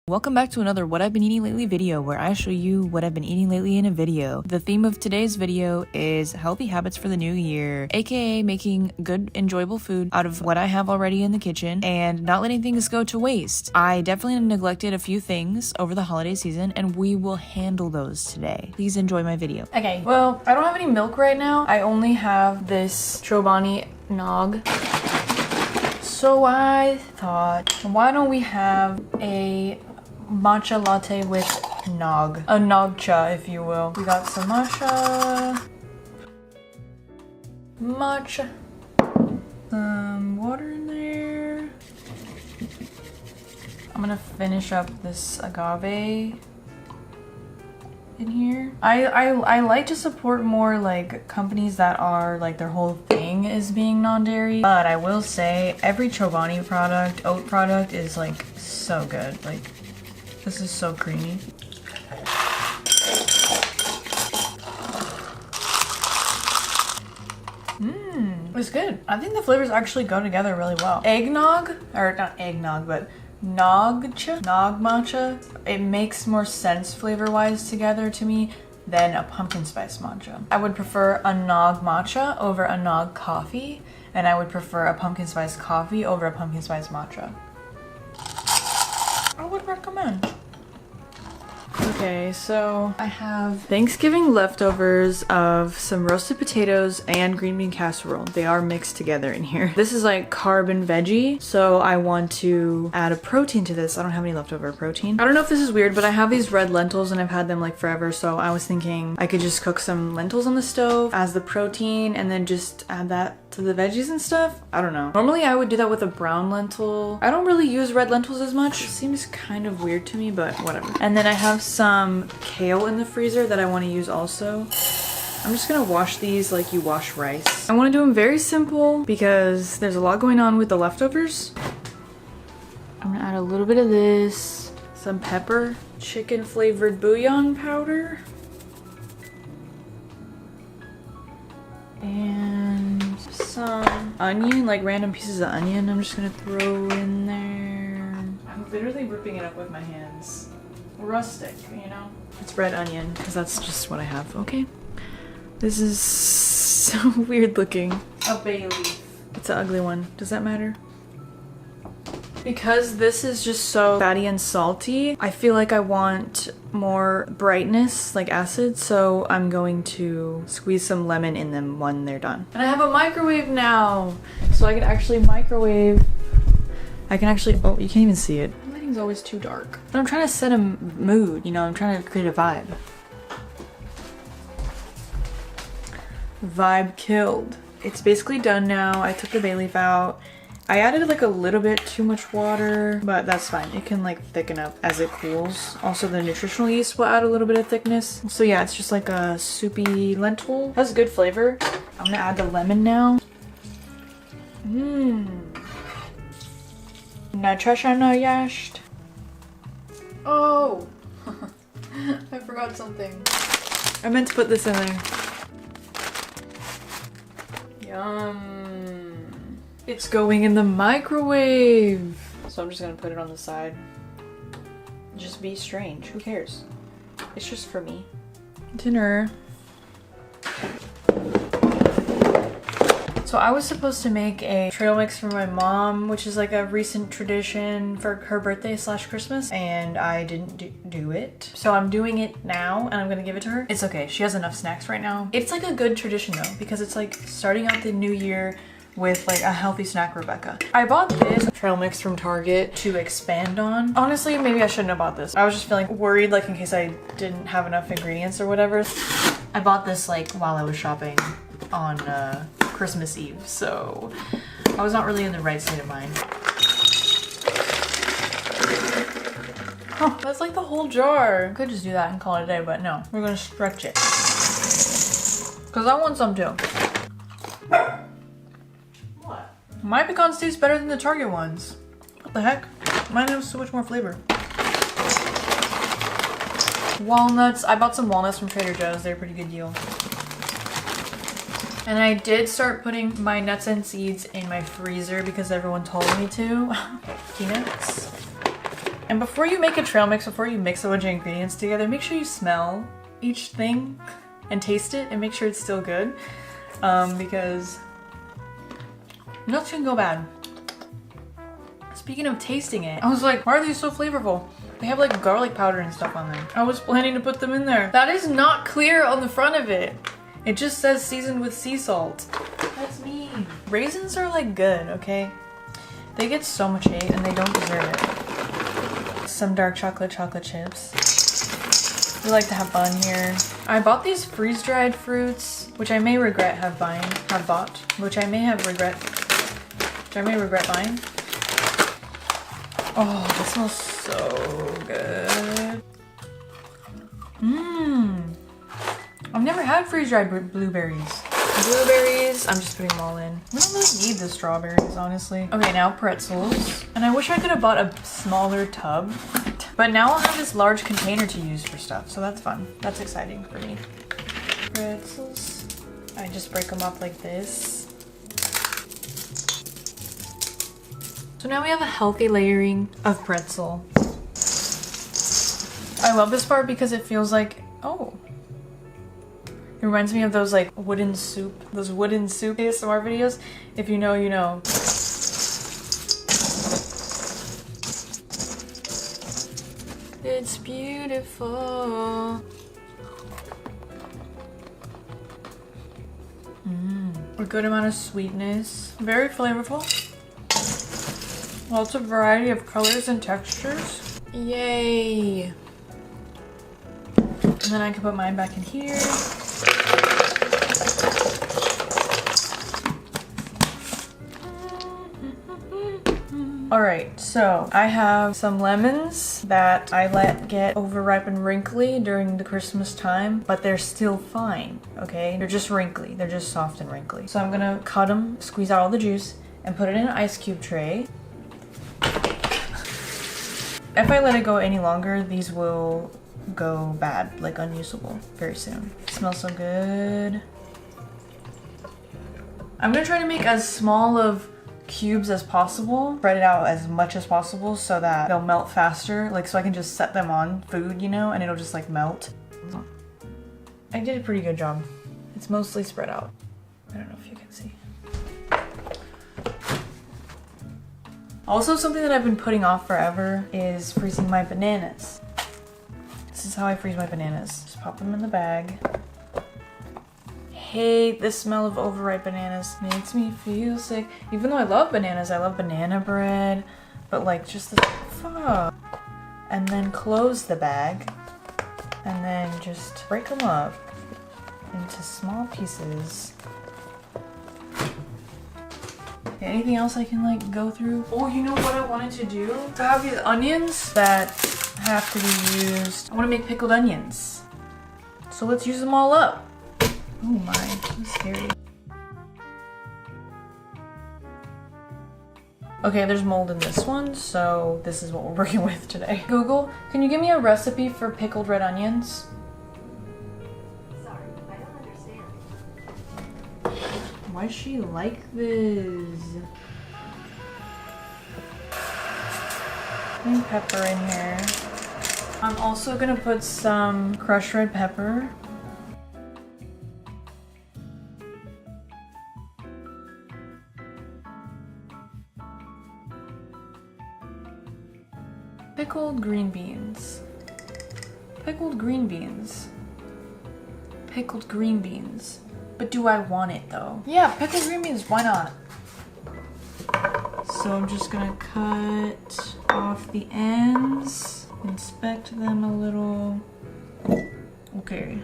Welcome back to another What I've Been Eating Lately video where I show you what I've been eating lately in a video. The theme of today's video is healthy habits for the new year, aka making good, enjoyable food out of what I have already in the kitchen and not letting things go to waste. I definitely neglected a few things over the holiday season and we will handle those today. Please enjoy my video. Okay, well, I don't have any milk right now. I only have this Chobani nog. So I thought, why don't we have a matcha latte with nog. A nog cha, if you will. We got some matcha. Some water in there. I'm gonna finish up this agave in here. I like to support more like companies that are like their whole thing is being non-dairy, but I will say every Chobani product, oat product is like so good. Like, this is so creamy. It's good. I think the flavors actually go together really well. Eggnog, or not eggnog, but nog matcha. It makes more sense flavor-wise together to me than a pumpkin spice matcha. I would prefer a nog matcha over a nog coffee, and I would prefer a pumpkin spice coffee over a pumpkin spice matcha. I would recommend. Okay, so I have Thanksgiving leftovers of some roasted potatoes and green bean casserole. They are mixed together in here. This is like carb and veggie, so I want to add a protein to this. I don't have any leftover protein. I don't know if this is weird, but I have these red lentils and I've had them like forever, so I was thinking I could just cook some lentils on the stove as the protein and then just add that to the veggies and stuff. I don't know. Normally I would do that with a brown lentil. I don't really use red lentils as much. It seems kind of weird to me, but whatever. And then I have some kale in the freezer that I want to use also. I'm just gonna wash these like you wash rice. I want to do them very simple because there's a lot going on with the leftovers. I'm gonna add a little bit of this, some pepper, chicken flavored bouillon powder, and some onion, like random pieces of onion I'm just gonna throw in there. I'm literally ripping it up with my hands. Rustic, you know? It's red onion, because that's just what I have, okay? This is so weird looking. A bay leaf. It's an ugly one. Does that matter? Because this is just so fatty and salty, I feel like I want more brightness, like acid, so I'm going to squeeze some lemon in them when they're done. And I have a microwave now, so I can actually microwave. I can actually, oh, you can't even see it. It's always too dark. But I'm trying to set a mood, you know, I'm trying to create a vibe. Vibe killed. It's basically done now. I took the bay leaf out. I added like a little bit too much water, but that's fine. It can like thicken up as it cools. Also the nutritional yeast will add a little bit of thickness. So yeah, it's just like a soupy lentil. Has good flavor. I'm gonna add the lemon now. Nutritional yeast. Oh! I forgot something. I meant to put this in there. Yum. It's going in the microwave. So I'm just gonna put it on the side. Just be strange. Who cares? It's just for me. Dinner. So I was supposed to make a trail mix for my mom, which is like a recent tradition for her birthday / Christmas, and I didn't do it. So I'm doing it now and I'm gonna give it to her. It's okay, she has enough snacks right now. It's like a good tradition though, because it's like starting out the new year with like a healthy snack, Rebecca. I bought this trail mix from Target to expand on. Honestly, maybe I shouldn't have bought this. I was just feeling worried like in case I didn't have enough ingredients or whatever. I bought this like while I was shopping on Christmas Eve, so I was not really in the right state of mind. Oh, that's like the whole jar. I could just do that and call it a day, but no. We're gonna stretch it. Because I want some too. What? My pecans taste better than the Target ones. What the heck? Mine have so much more flavor. Walnuts. I bought some walnuts from Trader Joe's. They're a pretty good deal. And I did start putting my nuts and seeds in my freezer because everyone told me to. Peanuts. And before you make a trail mix, before you mix a bunch of ingredients together, make sure you smell each thing and taste it and make sure it's still good. Because nuts can go bad. Speaking of tasting it, I was like, why are these so flavorful? They have like garlic powder and stuff on them. I was planning to put them in there. That is not clear on the front of it. It just says seasoned with sea salt. That's mean. Raisins are like good, okay? They get so much hate and they don't deserve it. Some dark chocolate chips. We like to have fun here. I bought these freeze-dried fruits, which I may regret which I may regret buying. Oh, this smells so good. I've never had freeze-dried blueberries. I'm just putting them all in. We don't really need the strawberries, honestly. Okay, now pretzels. And I wish I could have bought a smaller tub. But now I'll have this large container to use for stuff, so that's fun. That's exciting for me. Pretzels. I just break them up like this. So now we have a healthy layering of pretzel. I love this part because it feels like, oh. It reminds me of those like wooden soup ASMR videos. If you know, you know. It's beautiful. A good amount of sweetness. Very flavorful. Lots of variety of colors and textures. Yay! And then I can put mine back in here. Alright, so I have some lemons that I let get overripe and wrinkly during the Christmas time, but they're still fine, okay? They're just wrinkly. They're just soft and wrinkly. So I'm gonna cut them, squeeze out all the juice, and put it in an ice cube tray. If I let it go any longer, these will go bad, like unusable, very soon. It smells so good. I'm gonna try to make as small of cubes as possible, spread it out as much as possible so that they'll melt faster, like so I can just set them on food, you know, and it'll just like melt. I did a pretty good job. It's mostly spread out. I don't know if you can see. Also, something that I've been putting off forever is freezing my bananas. This is how I freeze my bananas. Just pop them in the bag. Hate the smell of overripe bananas. Makes me feel sick. Even though I love bananas, I love banana bread, but like just the fuck. And then close the bag and then just break them up into small pieces. Okay, anything else I can like go through? Oh, you know what I wanted to do? So I have these onions that have to be used. I want to make pickled onions. So let's use them all up. Oh my, that's scary. Okay, there's mold in this one, so this is what we're working with today. Google, can you give me a recipe for pickled red onions? Sorry, I don't understand. Why is she like this? Green pepper in here. I'm also gonna put some crushed red pepper. Pickled green beans. Pickled green beans. Pickled green beans. But do I want it though? Yeah, pickled green beans, why not? So I'm just gonna cut off the ends, inspect them a little. Okay.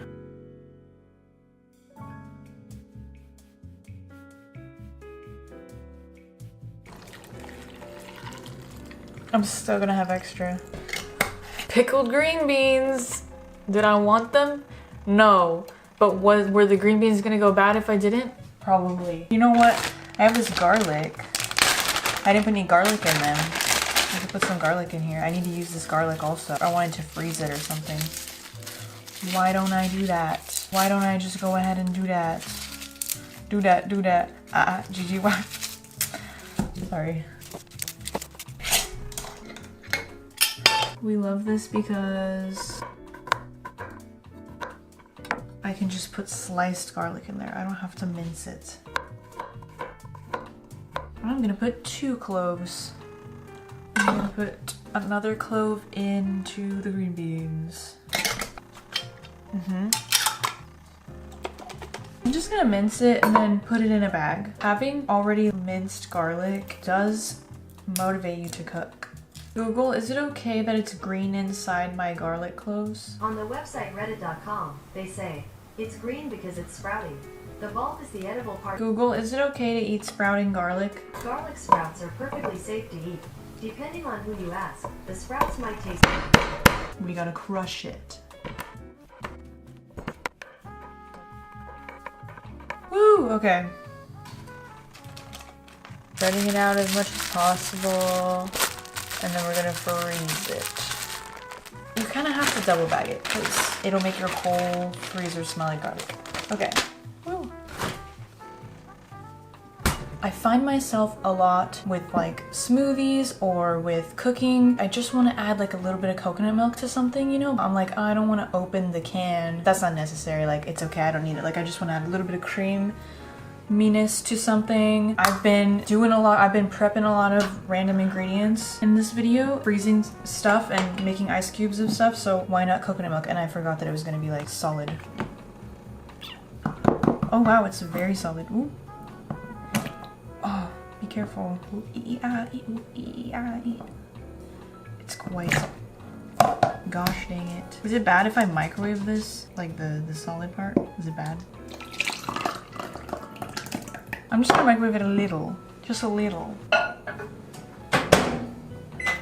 I'm still gonna have extra. Pickled green beans. Did I want them? No. But were the green beans gonna go bad if I didn't? Probably. You know what? I have this garlic. I didn't put any garlic in them. I could put some garlic in here. I need to use this garlic also. I wanted to freeze it or something. Why don't I do that? Why don't I just go ahead and do that? Do that, do that. GG, why? We love this because I can just put sliced garlic in there. I don't have to mince it. I'm gonna put 2 cloves. I'm gonna put another clove into the green beans. I'm just gonna mince it and then put it in a bag. Having already minced garlic does motivate you to cook. Google, is it okay that it's green inside my garlic cloves? On the website reddit.com, they say, it's green because it's sprouting. The bulb is the edible part. Google, is it okay to eat sprouting garlic? Garlic sprouts are perfectly safe to eat. Depending on who you ask, the sprouts might taste good. We gotta crush it. Woo, okay. Spreading it out as much as possible. And then we're gonna freeze it. You kind of have to double bag it because it'll make your whole freezer smell like garlic. Okay. Woo. I find myself a lot with like smoothies or with cooking. I just want to add like a little bit of coconut milk to something, you know? I'm like, I don't want to open the can. That's not necessary. Like, it's okay. I don't need it. Like, I just want to add a little bit of creaminess to something. I've been prepping a lot of random ingredients in this video, freezing stuff and making ice cubes of stuff. So why not coconut milk? And I forgot that it was going to be like solid. Oh wow, it's very solid. Ooh. Oh, be careful. It's quite solid. Gosh dang it. Is it bad if I microwave this? Like the solid part? Is it bad? I'm just gonna microwave it a little. Just a little.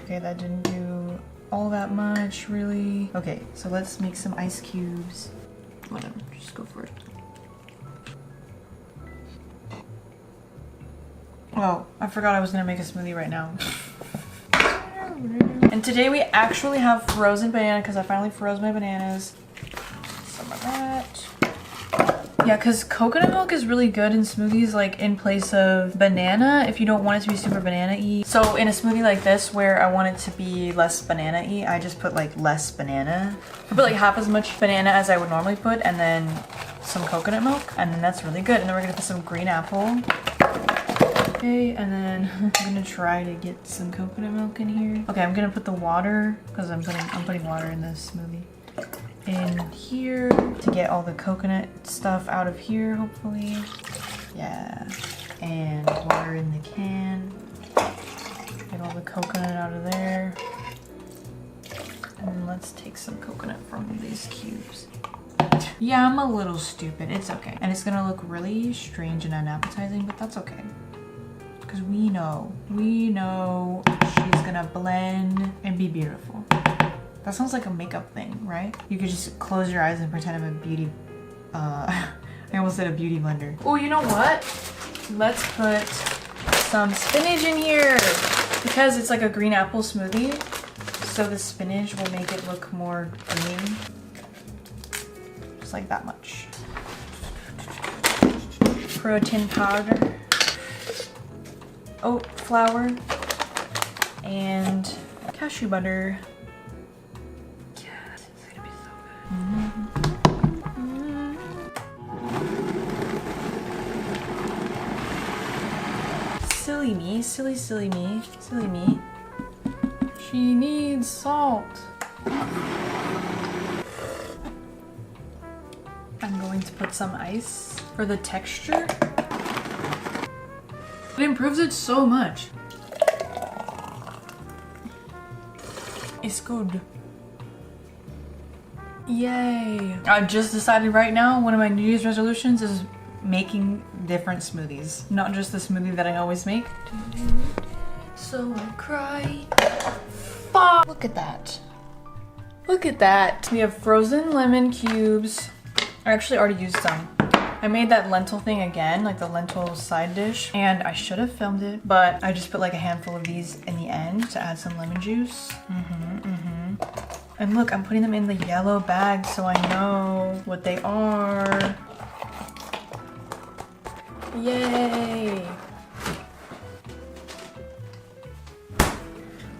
Okay, that didn't do all that much, really. Okay, so let's make some ice cubes. Whatever, just go for it. Oh, I forgot I was gonna make a smoothie right now. And today we actually have frozen banana because I finally froze my bananas. Some of that. Yeah, because coconut milk is really good in smoothies, like in place of banana if you don't want it to be super banana-y. So in a smoothie like this where I want it to be less banana-y, I just put like less banana. I put like half as much banana as I would normally put and then some coconut milk, and then that's really good. And then we're gonna put some green apple. Okay, and then I'm gonna try to get some coconut milk in here. Okay, I'm gonna put the water because I'm putting water in this smoothie in here to get all the coconut stuff out of here, hopefully. Yeah, and water in the can. Get all the coconut out of there. And let's take some coconut from these cubes. Yeah, I'm a little stupid. It's okay. And it's gonna look really strange and unappetizing, but that's okay. Because we know she's gonna blend and be beautiful. That sounds like a makeup thing, right? You could just close your eyes and pretend I'm a beauty, I almost said a beauty blender. Oh, you know what? Let's put some spinach in here because it's like a green apple smoothie. So the spinach will make it look more green. Just like that much. Protein powder. Oat flour and cashew butter. Yes, it's gonna be so good. Silly me, silly me. She needs salt. I'm going to put some ice for the texture. It improves it so much. It's good. Yay. I just decided right now one of my New Year's resolutions is making different smoothies. Not just the smoothie that I always make. So I cry. Fuck. Look at that. Look at that. We have frozen lemon cubes. I actually already used some. I made that lentil thing again, like the lentil side dish, and I should have filmed it, but I just put like a handful of these in the end to add some lemon juice. And look, I'm putting them in the yellow bag so I know what they are. Yay!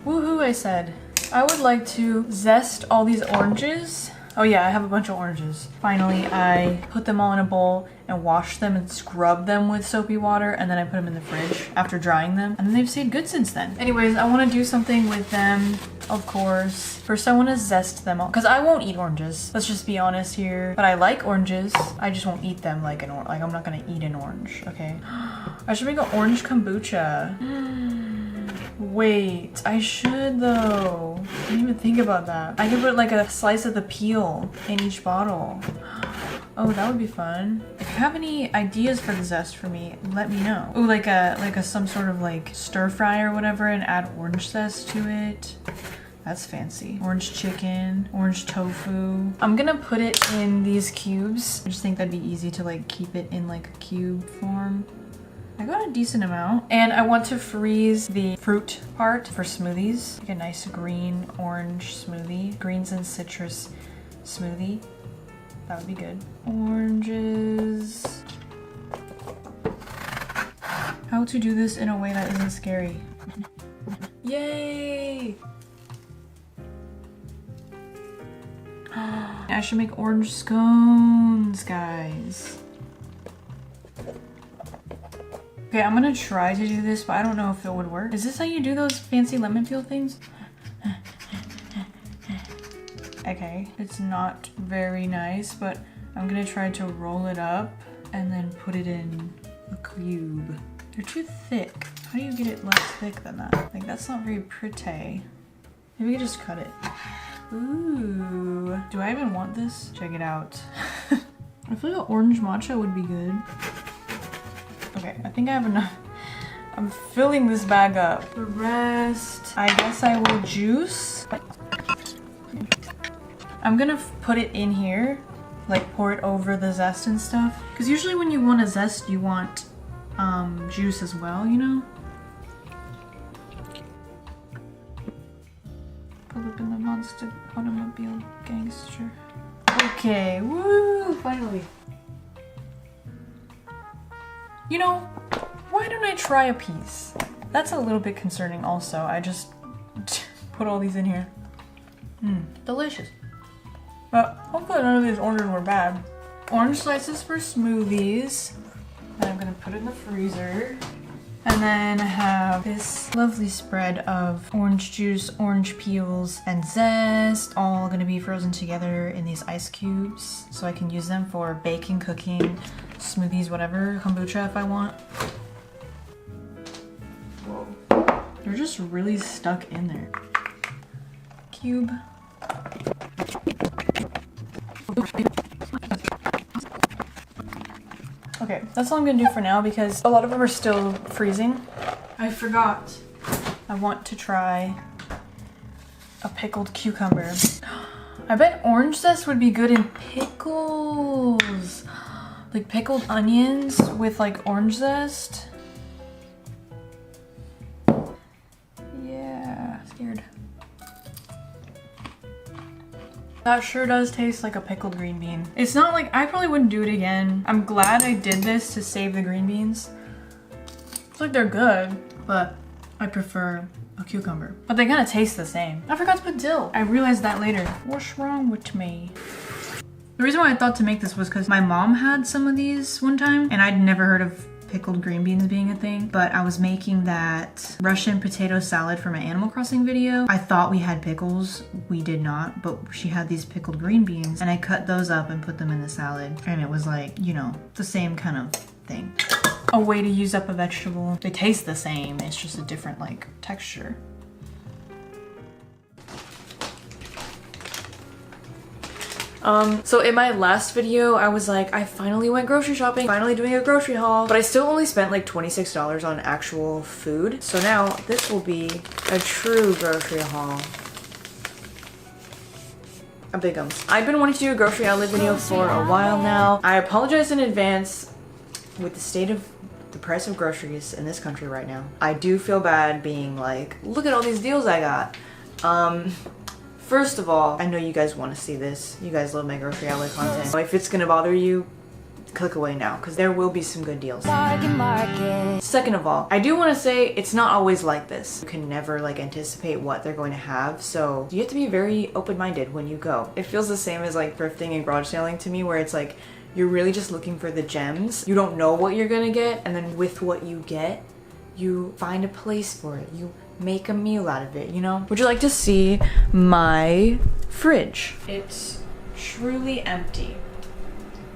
Woohoo, I said. I would like to zest all these oranges. Oh yeah, I have a bunch of oranges. Finally, I put them all in a bowl and wash them and scrub them with soapy water, and then I put them in the fridge after drying them, and then they've stayed good since then. Anyways, I want to do something with them, of course. First, I want to zest them all, because I won't eat oranges. Let's just be honest here. But I like oranges. I just won't eat them like an orange. Like, I'm not gonna eat an orange, okay? I should make an orange kombucha. Wait, I should though. I didn't even think about that. I could put like a slice of the peel in each bottle. Oh, that would be fun. If you have any ideas for the zest for me, let me know. Oh, like a some sort of like stir fry or whatever, and add orange zest to it. That's fancy. Orange chicken, orange tofu. I'm gonna put it in these cubes. I just think that'd be easy to like keep it in like a cube form. I got a decent amount. And I want to freeze the fruit part for smoothies. Like a nice green orange smoothie. Greens and citrus smoothie. That would be good. Oranges. How to do this in a way that isn't scary. Yay! I should make orange scones, guys. Okay, I'm gonna try to do this, but I don't know if it would work. Is this how you do those fancy lemon peel things? Okay, it's not very nice, but I'm gonna try to roll it up and then put it in a cube. They're too thick. How do you get it less thick than that? Like, that's not very pretty. Maybe we could just cut it. Ooh, do I even want this? Check it out. I feel like orange matcha would be good. Okay, I think I have enough. I'm filling this bag up. The rest, I guess I will juice. I'm gonna put it in here, like pour it over the zest and stuff. Because usually when you want a zest, you want juice as well, you know? Pull up in the monster automobile gangster. Okay, woo, finally. You know, why don't I try a piece? That's a little bit concerning also. I just put all these in here. Delicious. But hopefully none of these oranges were bad. Orange slices for smoothies. And I'm gonna put it in the freezer. And then I have this lovely spread of orange juice, orange peels, and zest, all gonna be frozen together in these ice cubes. So I can use them for baking, cooking, smoothies, whatever, kombucha if I want. Whoa. They're just really stuck in there. Cube. Okay, that's all I'm gonna do for now because a lot of them are still freezing. I forgot. I want to try a pickled cucumber. I bet orange zest would be good in pickles. Like pickled onions with like orange zest. Yeah, scared. That sure does taste like a pickled green bean. It's not like, I probably wouldn't do it again. I'm glad I did this to save the green beans. It's like they're good, but I prefer a cucumber. But they kind of taste the same. I forgot to put dill. I realized that later. What's wrong with me? The reason why I thought to make this was because my mom had some of these one time and I'd never heard of pickled green beans being a thing, but I was making that Russian potato salad for my Animal Crossing video. I thought we had pickles. We did not, but she had these pickled green beans and I cut those up and put them in the salad. And it was like, you know, the same kind of thing. A way to use up a vegetable. They taste the same, it's just a different like texture. So in my last video, I was like, I finally went grocery shopping, finally doing a grocery haul, but I still only spent like $26 on actual food. So now this will be a true grocery haul. A bigums. I've been wanting to do a grocery outlet video for a while now. I apologize in advance with the state of the price of groceries in this country right now. I do feel bad being like, look at all these deals I got. First of all, I know you guys want to see this. You guys love my grocery outlet content. So if it's gonna bother you, click away now because there will be some good deals. Second of all, I do want to say it's not always like this. You can never like anticipate what they're going to have, so you have to be very open-minded when you go. It feels the same as like thrifting and garage sailing to me, where it's like you're really just looking for the gems. You don't know what you're gonna get, and then with what you get, you find a place for it. You make a meal out of it, you know? Would you like to see my fridge? It's truly empty.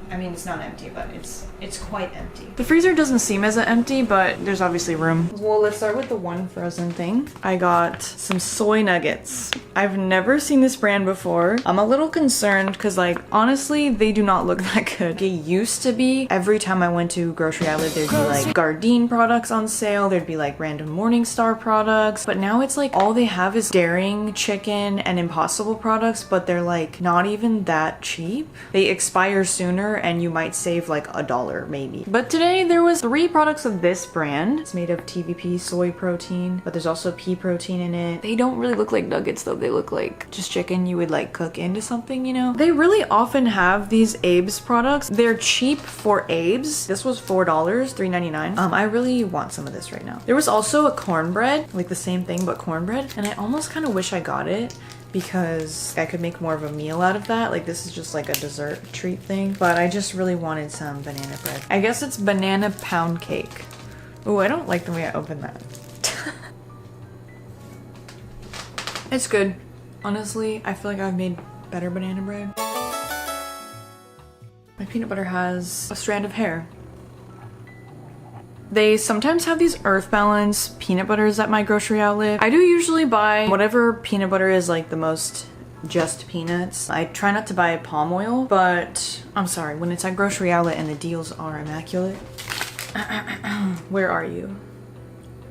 I mean, it's not empty, but it's quite empty. The freezer doesn't seem as empty, but there's obviously room. Well, let's start with the one frozen thing. I got some soy nuggets. I've never seen this brand before. I'm a little concerned because, like, honestly, they do not look that good. It used to be every time I went to Grocery Outlet, there'd be like Gardein products on sale. There'd be like random Morningstar products. But now it's like all they have is Daring Chicken and Impossible products, but they're like not even that cheap. They expire sooner and you might save like $1 maybe. But today there was 3 products of this brand. It's made of TVP soy protein, but there's also pea protein in it. They don't really look like nuggets though. They look like just chicken you would like cook into something, you know? They really often have these Abe's products. They're cheap for Abe's. This was $4, $3.99. I really want some of this right now. There was also a cornbread, like the same thing but cornbread, and I almost kind of wish I got it because I could make more of a meal out of that. Like this is just like a dessert treat thing, but I just really wanted some banana bread. I guess it's banana pound cake. Oh, I don't like the way I opened that. It's good. Honestly, I feel like I've made better banana bread. My peanut butter has a strand of hair. They sometimes have these Earth Balance peanut butters at my Grocery Outlet. I do usually buy whatever peanut butter is like the most just peanuts. I try not to buy palm oil, but I'm sorry, when it's at Grocery Outlet and the deals are immaculate. Where are you?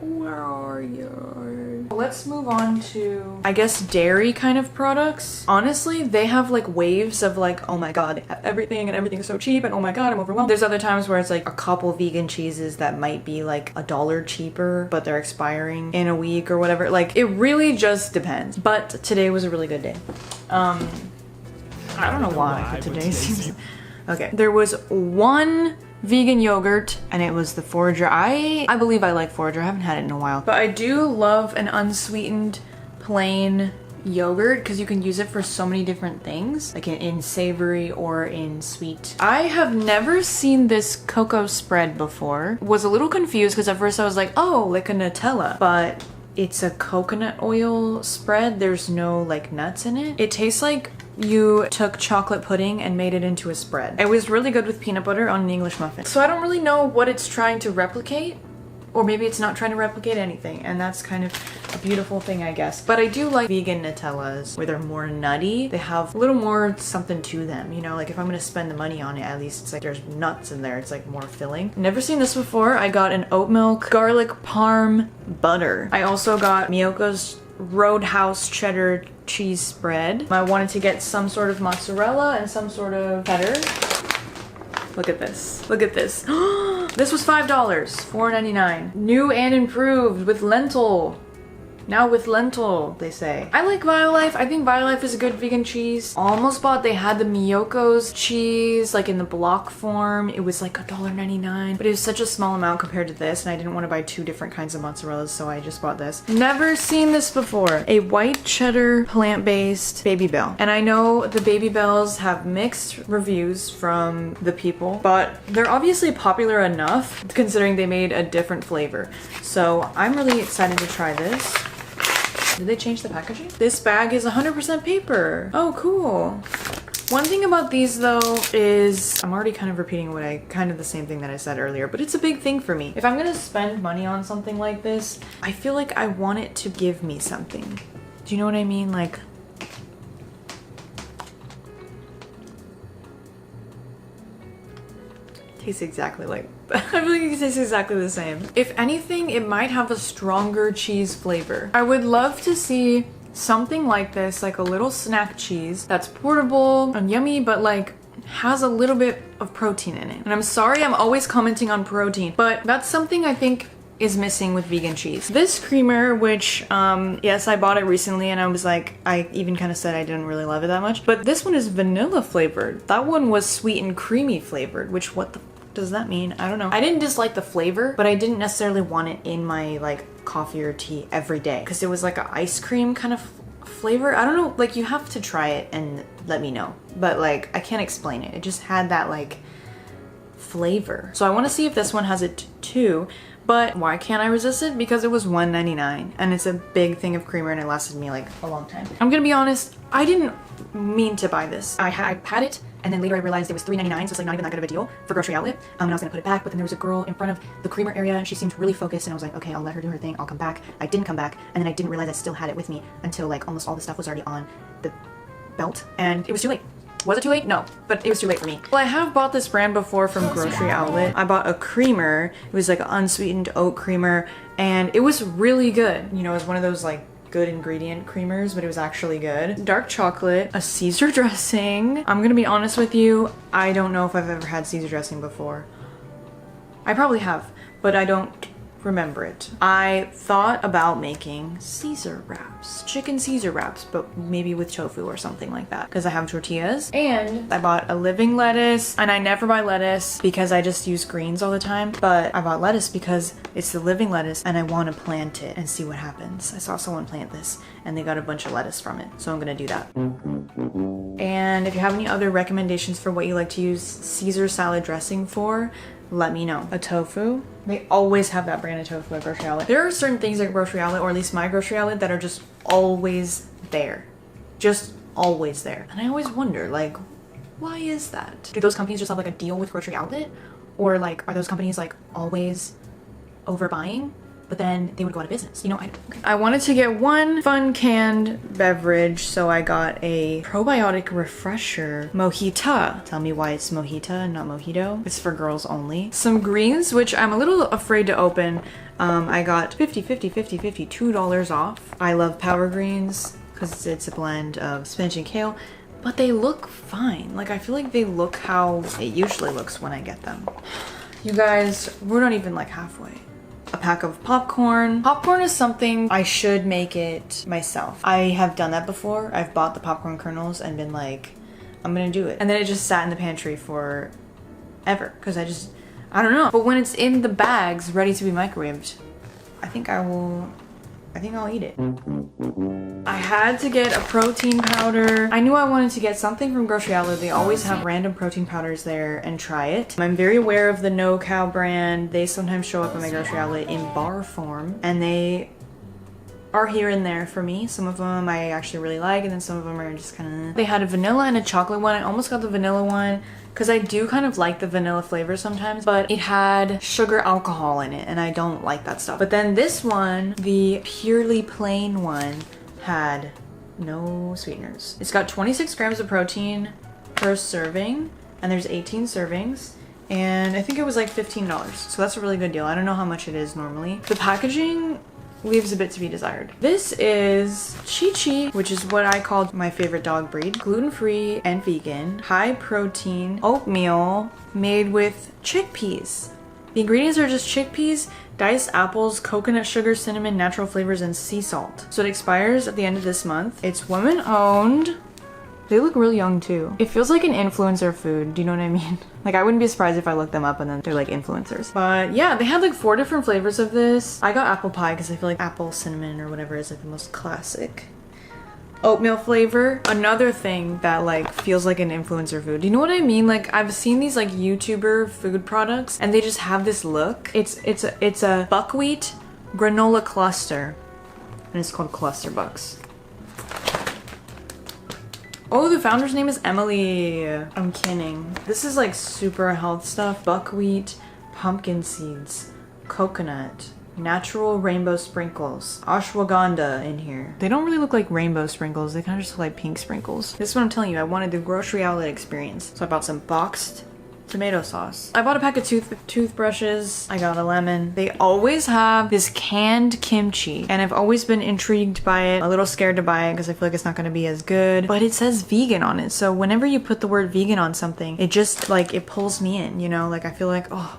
Where are you? Let's move on to, I guess, dairy kind of products. Honestly, they have like waves of like, oh my god, everything and everything's so cheap and oh my god, I'm overwhelmed. There's other times where it's like a couple vegan cheeses that might be like $1 cheaper, but they're expiring in a week or whatever. Like, it really just depends. But today was a really good day. I don't know why, but today seems... Okay, there was one vegan yogurt and it was the Forager. I believe I like Forager. I haven't had it in a while, but I do love an unsweetened plain yogurt because you can use it for so many different things, like in savory or in sweet. I have never seen this cocoa spread before. Was a little confused because at first I was like, oh, like a Nutella, but it's a coconut oil spread. There's no like nuts in it. It tastes like you took chocolate pudding and made it into a spread. It was really good with peanut butter on an English muffin. So I don't really know what it's trying to replicate, or maybe it's not trying to replicate anything, and that's kind of a beautiful thing, I guess. But I do like vegan Nutellas where they're more nutty. They have a little more something to them, you know, like if I'm gonna spend the money on it, at least it's like there's nuts in there. It's like more filling. Never seen this before. I got an oat milk garlic parm butter. I also got Miyoko's Roadhouse cheddar cheese spread. I wanted to get some sort of mozzarella and some sort of cheddar. Look at this. Look at this. This was $5, $4.99. New and improved with lentil. Now with lentil, they say. I like Violife. I think Violife is a good vegan cheese. Almost bought, they had the Miyoko's cheese, like in the block form. It was like $1.99, but it was such a small amount compared to this, and I didn't want to buy 2 different kinds of mozzarellas, so I just bought this. Never seen this before. A white cheddar plant-based Baby Bell. And I know the Baby Bells have mixed reviews from the people, but they're obviously popular enough considering they made a different flavor. So I'm really excited to try this. Did they change the packaging? This bag is 100% paper. Oh, cool. One thing about these though is, I'm already kind of repeating kind of the same thing that I said earlier, but it's a big thing for me. If I'm gonna spend money on something like this, I feel like I want it to give me something. Do you know what I mean? Like, tastes exactly like, I feel like it tastes exactly the same. If anything, it might have a stronger cheese flavor. I would love to see something like this, like a little snack cheese that's portable and yummy, but like has a little bit of protein in it. And I'm sorry I'm always commenting on protein, but that's something I think is missing with vegan cheese. This creamer, which, yes, I bought it recently and I was like, I even kind of said I didn't really love it that much, but this one is vanilla flavored. That one was sweet and creamy flavored, which what the does that mean? I don't know. I didn't dislike the flavor, but I didn't necessarily want it in my like coffee or tea every day because it was like an ice cream kind of flavor. I don't know, like you have to try it and let me know, but like I can't explain it. It just had that like flavor. So I want to see if this one has it too. But why can't I resist it? Because it was $1.99 and it's a big thing of creamer and it lasted me like a long time. I'm gonna be honest, I didn't mean to buy this. I had it and then later I realized it was $3.99, so it's like not even that good of a deal for grocery outlet. And I was gonna put it back, but then there was a girl in front of the creamer area and she seemed really focused and I was like, okay, I'll let her do her thing, I'll come back. I didn't come back and then I didn't realize I still had it with me until like almost all the stuff was already on the belt and it was too late. Was it too late? No, but it was too late for me. Well, I have bought this brand before from grocery outlet. I bought a creamer. It was like an unsweetened oat creamer and it was really good. You know, it was one of those like good ingredient creamers, but it was actually good. Dark chocolate, a Caesar dressing. I'm gonna be honest with you, I don't know if I've ever had Caesar dressing before. I probably have, but I don't remember it. I thought about making Caesar wraps, chicken Caesar wraps, but maybe with tofu or something like that because I have tortillas. And I bought a living lettuce, and I never buy lettuce because I just use greens all the time, but I bought lettuce because it's the living lettuce and I want to plant it and see what happens. I saw someone plant this and they got a bunch of lettuce from it, so I'm gonna do that. And if you have any other recommendations for what you like to use Caesar salad dressing for, let me know. A tofu. They always have that brand of tofu at grocery outlet. There are certain things at grocery outlet, or at least my grocery outlet, that are just always there. Just always there. And I always wonder, like, why is that? Do those companies just have like a deal with grocery outlet? Or like, are those companies like always overbuying? But then they would go out of business. You know, I wanted to get one fun canned beverage, so I got a probiotic refresher mojita. Tell me why it's mojita and not mojito. It's for girls only. Some greens, which I'm a little afraid to open. I got $2 off. I love power greens because it's a blend of spinach and kale, but they look fine. Like, I feel like they look how it usually looks when I get them. You guys, we're not even like halfway. A pack of popcorn. Popcorn is something I should make it myself. I have done that before. I've bought the popcorn kernels and been like, I'm gonna do it. And then it just sat in the pantry for ever because I don't know. But when it's in the bags ready to be microwaved, I think I'll eat it. I had to get a protein powder. I knew I wanted to get something from grocery outlet. They always have random protein powders there and try it. I'm very aware of the No Cow brand. They sometimes show up at my grocery outlet in bar form and they are here and there for me. Some of them I actually really like and then some of them are just kind of... They had a vanilla and a chocolate one. I almost got the vanilla one because I do kind of like the vanilla flavor sometimes, but it had sugar alcohol in it and I don't like that stuff. But then this one, the purely plain one, had no sweeteners. It's got 26 grams of protein per serving and there's 18 servings and I think it was like $15. So that's a really good deal. I don't know how much it is normally. The packaging leaves a bit to be desired. This is Chi Chi, which is what I called my favorite dog breed. Gluten-free and vegan, high protein oatmeal made with chickpeas. The ingredients are just chickpeas, diced apples, coconut sugar, cinnamon, natural flavors, and sea salt. So it expires at the end of this month. It's women owned. They look really young too. It feels like an influencer food. Do you know what I mean? Like, I wouldn't be surprised if I looked them up and then they're like influencers. But yeah, they had like 4 different flavors of this. I got apple pie because I feel like apple cinnamon or whatever is like the most classic. Oatmeal flavor. Another thing that like feels like an influencer food. Do you know what I mean? Like, I've seen these like YouTuber food products and they just have this look. It's a buckwheat granola cluster and it's called Cluster Bucks. Oh, the founder's name is Emily. I'm kidding. This is like super health stuff. Buckwheat, pumpkin seeds, coconut, natural rainbow sprinkles, ashwagandha in here. They don't really look like rainbow sprinkles. They kind of just look like pink sprinkles. This is what I'm telling you. I wanted the grocery outlet experience. So I bought some boxed tomato sauce. I bought a pack of toothbrushes. I got a lemon. They always have this canned kimchi and I've always been intrigued by it. A little scared to buy it because I feel like it's not going to be as good, but it says vegan on it. So whenever you put the word vegan on something, it just like, it pulls me in, you know? Like, I feel like, oh,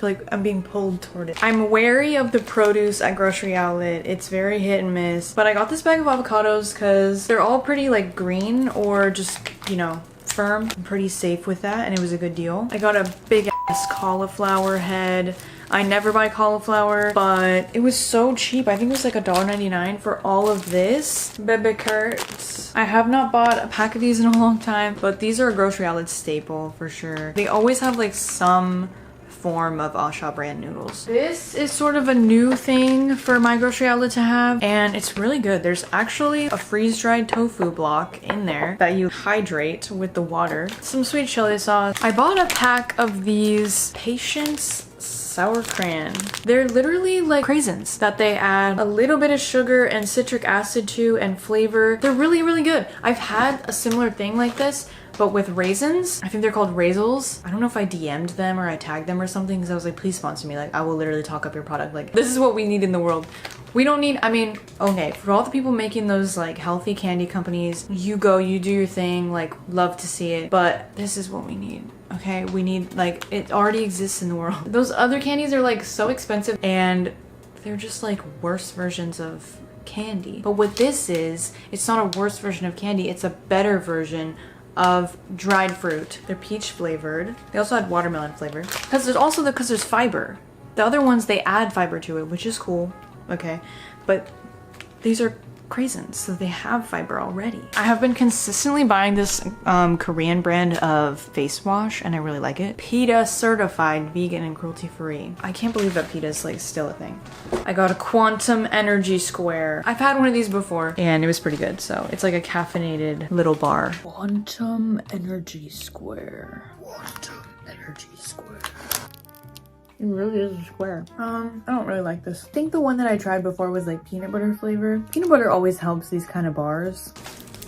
feel like I'm being pulled toward it. I'm wary of the produce at grocery outlet. It's very hit and miss. But I got this bag of avocados because they're all pretty like green or just, you know, firm. I'm pretty safe with that, and it was a good deal. I got a big ass cauliflower head. I never buy cauliflower, but it was so cheap. I think it was like $1.99 for all of this. Bebe Kurtz. I have not bought a pack of these in a long time, but these are a grocery outlet staple for sure. They always have like some form of Asha brand noodles. This is sort of a new thing for my grocery outlet to have, and it's really good. There's actually a freeze-dried tofu block in there that you hydrate with the water. Some sweet chili sauce. I bought a pack of these Patience sour cran. They're literally like craisins that they add a little bit of sugar and citric acid to and flavor. They're really, really good. I've had a similar thing like this, but with raisins. I think they're called Raisels. I don't know if I DM'd them or I tagged them or something because I was like, please sponsor me. Like, I will literally talk up your product. Like, this is what we need in the world. We don't need, I mean, okay, for all the people making those like healthy candy companies, you go, you do your thing, like, love to see it, but this is what we need. Okay, we need, like, it already exists in the world. Those other candies are like so expensive and they're just like worse versions of candy. But what this is, it's not a worse version of candy, it's a better version of dried fruit. They're peach flavored. They also had watermelon flavor. Because there's fiber. The other ones, they add fiber to it, which is cool. Okay, but these are craisins, so they have fiber already. I have been consistently buying this Korean brand of face wash, and I really like it. PETA certified, vegan and cruelty free. I can't believe that PETA is like still a thing. I got a quantum energy square. I've had one of these before, and it was pretty good. So it's like a caffeinated little bar. Quantum energy square. Quantum energy square. It really is a square. I don't really like this. I think the one that I tried before was like peanut butter flavor. Peanut butter always helps these kind of bars.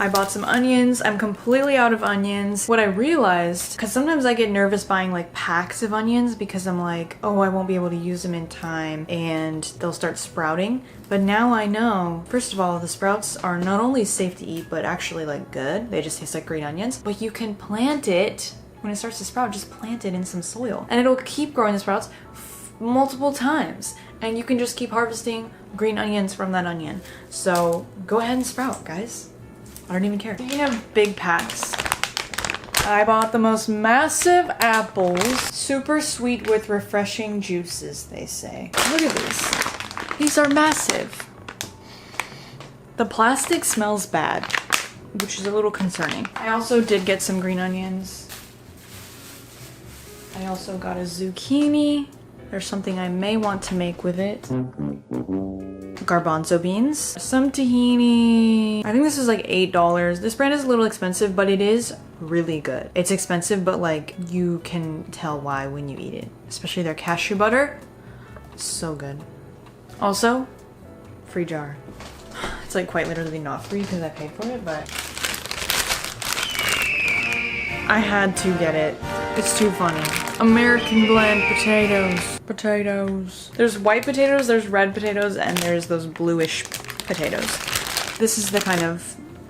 I bought some onions. I'm completely out of onions. What I realized, because sometimes I get nervous buying like packs of onions because I'm like, oh, I won't be able to use them in time and they'll start sprouting. But now I know, first of all, the sprouts are not only safe to eat, but actually like good. They just taste like green onions. But you can plant it. When it starts to sprout, just plant it in some soil and it'll keep growing the sprouts multiple times, and you can just keep harvesting green onions from that onion. So go ahead and sprout, guys. I don't even care. You have big packs. I bought the most massive apples. Super sweet with refreshing juices, they say. Look at these. These are massive. The plastic smells bad, which is a little concerning. I also did get some green onions. I also got a zucchini. There's something I may want to make with it. Garbanzo beans. Some tahini. I think this is like $8. This brand is a little expensive, but it is really good. It's expensive, but like you can tell why when you eat it. Especially their cashew butter. So good. Also, free jar. It's like quite literally not free because I paid for it, but I had to get it. It's too funny. American blend potatoes. Potatoes. There's white potatoes, there's red potatoes, and there's those bluish potatoes. This is the kind of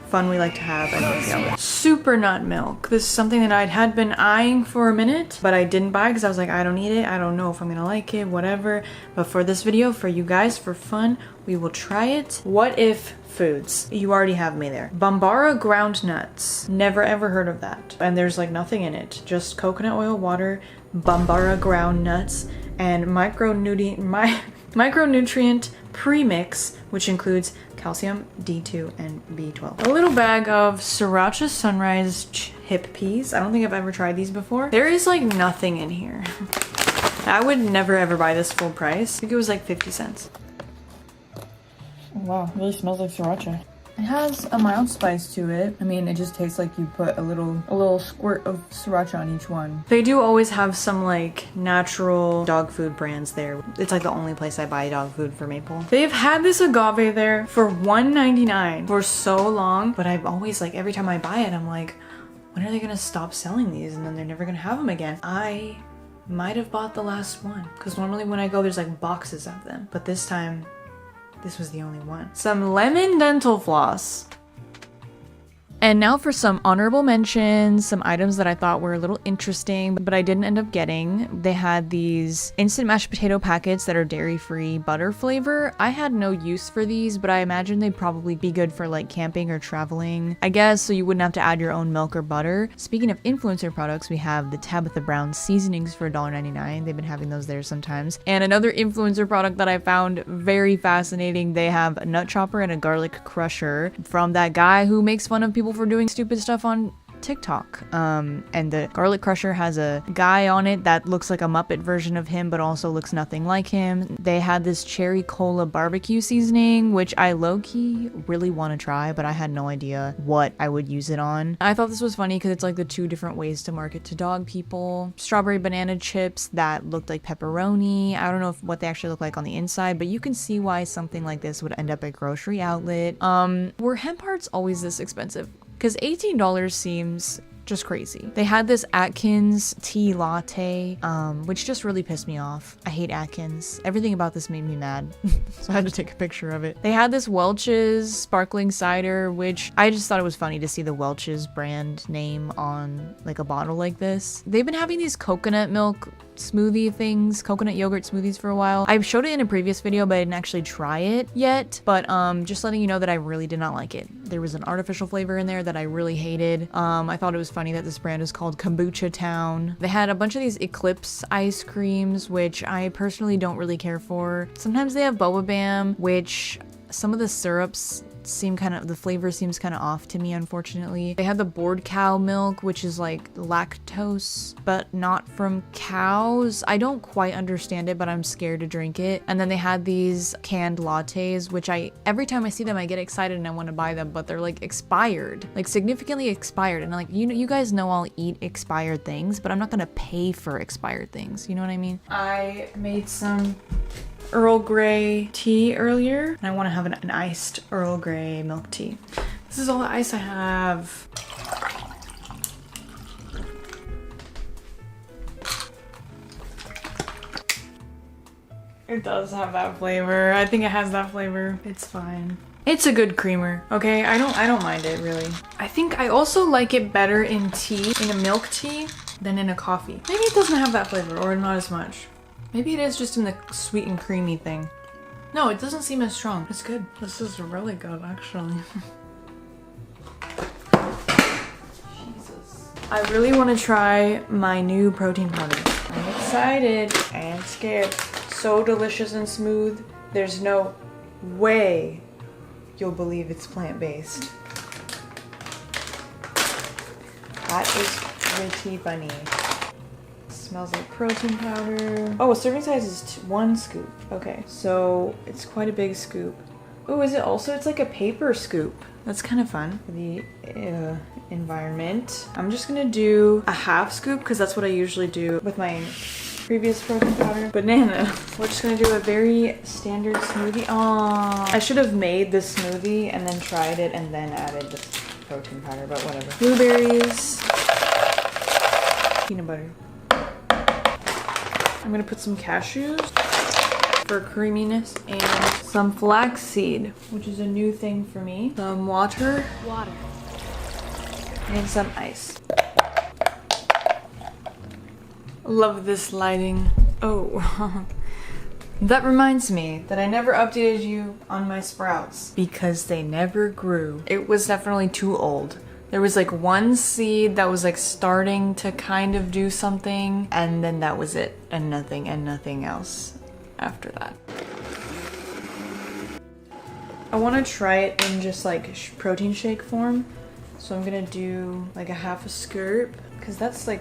fun we like to have at grocery outlet. Super nut milk. This is something that I had been eyeing for a minute, but I didn't buy because I was like, I don't need it. I don't know if I'm gonna like it, whatever. But for this video, for you guys, for fun, we will try it. What if foods? You already have me there. Bambara ground nuts. Never ever heard of that. And there's like nothing in it. Just coconut oil, water, Bambara ground nuts, and micronutrient premix, which includes calcium, D2, and B12. A little bag of Sriracha Sunrise hip peas. I don't think I've ever tried these before. There is like nothing in here. I would never ever buy this full price. I think it was like 50 cents. Oh, wow, it really smells like sriracha. It has a mild spice to it. I mean, it just tastes like you put a little squirt of sriracha on each one. They do always have some like natural dog food brands there. It's like the only place I buy dog food for Maple. They've had this agave there for $1.99 for so long, but I've always like, every time I buy it, I'm like, when are they gonna stop selling these? And then they're never gonna have them again. I might have bought the last one because normally when I go, there's like boxes of them, but this time, this was the only one. Some lemon dental floss. And now for some honorable mentions, some items that I thought were a little interesting, but I didn't end up getting. They had these instant mashed potato packets that are dairy-free butter flavor. I had no use for these, but I imagine they'd probably be good for like camping or traveling, I guess, so you wouldn't have to add your own milk or butter. Speaking of influencer products, we have the Tabitha Brown seasonings for $1.99. They've been having those there sometimes. And another influencer product that I found very fascinating, they have a nut chopper and a garlic crusher from that guy who makes fun of people for doing stupid stuff on TikTok. And the garlic crusher has a guy on it that looks like a Muppet version of him but also looks nothing like him. They had this cherry cola barbecue seasoning, which I low-key really want to try, but I had no idea what I would use it on. I thought this was funny because it's like the two different ways to market to dog people. Strawberry banana chips that looked like pepperoni. I don't know what they actually look like on the inside, but you can see why something like this would end up at grocery outlet. Were hemp hearts always this expensive? Because $18 seems just crazy. They had this Atkins tea latte, which just really pissed me off. I hate Atkins. Everything about this made me mad, so I had to take a picture of it. They had this Welch's sparkling cider, which I just thought it was funny to see the Welch's brand name on like a bottle like this. They've been having these coconut milk smoothie things, coconut yogurt smoothies for a while. I showed it in a previous video, but I didn't actually try it yet. But just letting you know that I really did not like it. There was an artificial flavor in there that I really hated. I thought it was funny that this brand is called Kombucha Town. They had a bunch of these Eclipse ice creams, which I personally don't really care for. Sometimes they have Boba Bam, which some of the syrups seem the flavor seems kind of off to me, unfortunately. They had the board cow milk, which is like lactose, but not from cows. I don't quite understand it, but I'm scared to drink it. And then they had these canned lattes, which every time I see them, I get excited and I want to buy them, but they're like expired, like significantly expired. And like, you guys know I'll eat expired things, but I'm not gonna pay for expired things. You know what I mean? I made some Earl Grey tea earlier, and I want to have an iced Earl Grey milk tea. This is all the ice I have. It does have that flavor. I think it has that flavor. It's fine. It's a good creamer, okay? I don't mind it, really. I think I also like it better in tea, in a milk tea, than in a coffee. Maybe it doesn't have that flavor, or not as much. Maybe it is just in the sweet and creamy thing. No, it doesn't seem as strong. It's good. This is really good, actually. Jesus. I really want to try my new protein powder. I'm excited and scared. So delicious and smooth. There's no way you'll believe it's plant-based. That is pretty funny. Smells like protein powder. Oh, serving size is 1 scoop. Okay, so it's quite a big scoop. Oh, is it also? It's like a paper scoop. That's kind of fun for the environment. I'm just gonna do a half scoop because that's what I usually do with my previous protein powder. Banana. We're just gonna do a very standard smoothie. Aww. I should have made this smoothie and then tried it and then added the protein powder, but whatever. Blueberries. Peanut butter. I'm gonna put some cashews for creaminess and some flaxseed, which is a new thing for me. Some water. And some ice. Love this lighting. Oh, that reminds me that I never updated you on my sprouts because they never grew. It was definitely too old. There was like one seed that was like starting to kind of do something, and then that was it, and nothing else after that. I want to try it in just like protein shake form, so I'm gonna do like a half a scoop because that's a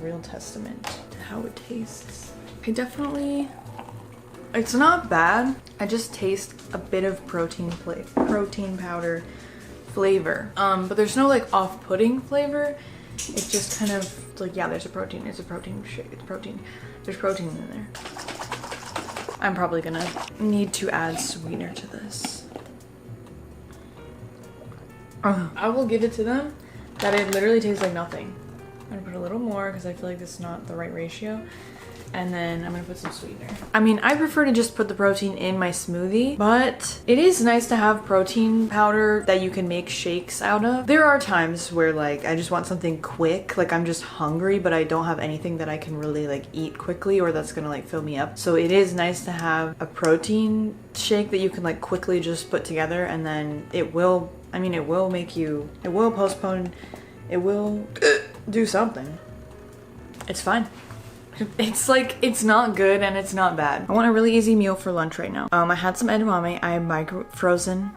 real testament to how it tastes. It's not bad. I just taste a bit of protein powder flavor, but there's no like off-putting flavor. It's just kind of like, yeah, there's a protein. It's a protein shake. It's protein. There's protein in there. I'm probably gonna need to add sweetener to this. I will give it to them that it literally tastes like nothing. I'm gonna put a little more because I feel like this is not the right ratio. And then I'm gonna put some sweetener. I mean, I prefer to just put the protein in my smoothie, but it is nice to have protein powder that you can make shakes out of. There are times where like I just want something quick, like I'm just hungry, but I don't have anything that I can really like eat quickly or that's gonna like fill me up. So it is nice to have a protein shake that you can like quickly just put together, and then it will, I mean, it will make you, it will postpone, it will do something. It's fine. It's like, it's not good and it's not bad. I want a really easy meal for lunch right now. I had some edamame. I frozen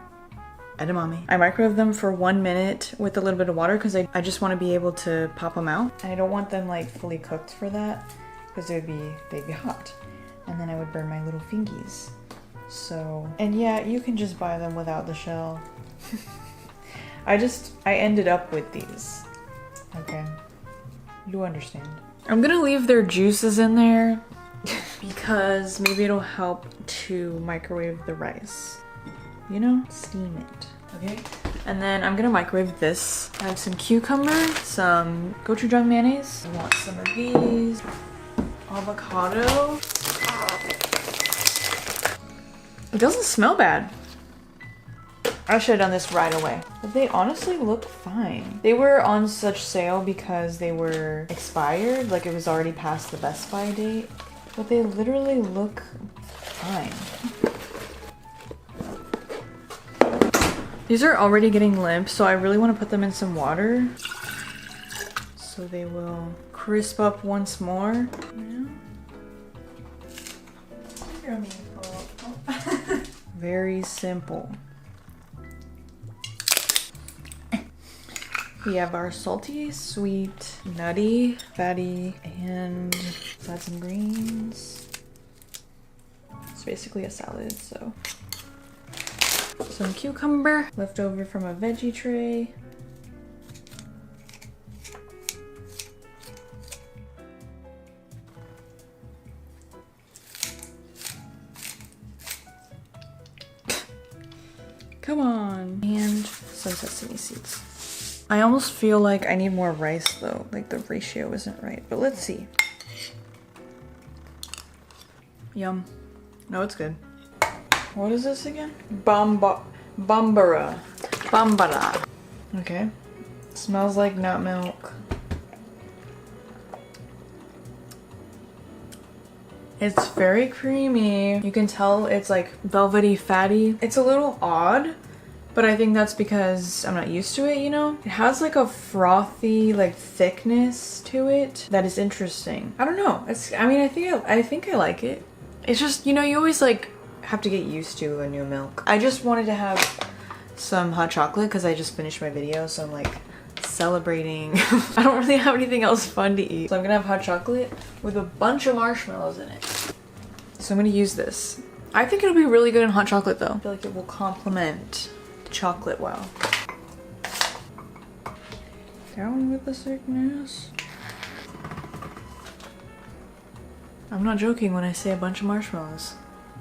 edamame. I microwaved them for 1 minute with a little bit of water because I just want to be able to pop them out. And I don't want them like fully cooked for that because they'd be hot. And then I would burn my little fingies. So, and yeah, you can just buy them without the shell. I ended up with these. Okay. You understand. I'm gonna leave their juices in there because maybe it'll help to microwave the rice. You know? Steam it. Okay? And then I'm gonna microwave this. I have some cucumber, some gochujang mayonnaise. I want some of these. Avocado. It doesn't smell bad. I should have done this right away. But they honestly look fine. They were on such sale because they were expired, like it was already past the Best By date. But they literally look fine. These are already getting limp, so I really want to put them in some water. So they will crisp up once more. Very simple. We have our salty, sweet, nutty, fatty, and let's add some greens. It's basically a salad, so. Some cucumber, left over from a veggie tray. Come on. And some sesame seeds. I almost feel like I need more rice though, like the ratio isn't right, but let's see. Yum. No, it's good. What is this again? Bambara. Bambara. Okay. Smells like nut milk. It's very creamy. You can tell it's like velvety fatty. It's a little odd, but I think that's because I'm not used to it, you know? It has like a frothy like thickness to it that is interesting. I don't know. I mean, I think I like it. It's just, you know, you always like have to get used to a new milk. I just wanted to have some hot chocolate because I just finished my video, so I'm like celebrating. I don't really have anything else fun to eat. So I'm gonna have hot chocolate with a bunch of marshmallows in it. So I'm gonna use this. I think it'll be really good in hot chocolate though. I feel like it will complement the chocolate well. Down with the sickness. I'm not joking when I say a bunch of marshmallows.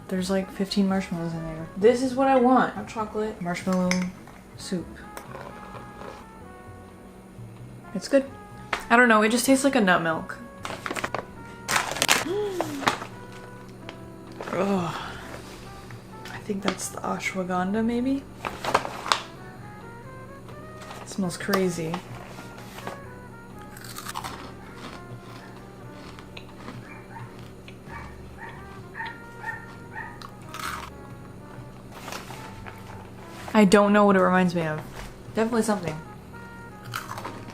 There's like 15 marshmallows in there. This is what I want. Hot chocolate, marshmallow soup. It's good. I don't know, it just tastes like a nut milk. Ugh. I think that's the ashwagandha, maybe? It smells crazy. I don't know what it reminds me of. Definitely something.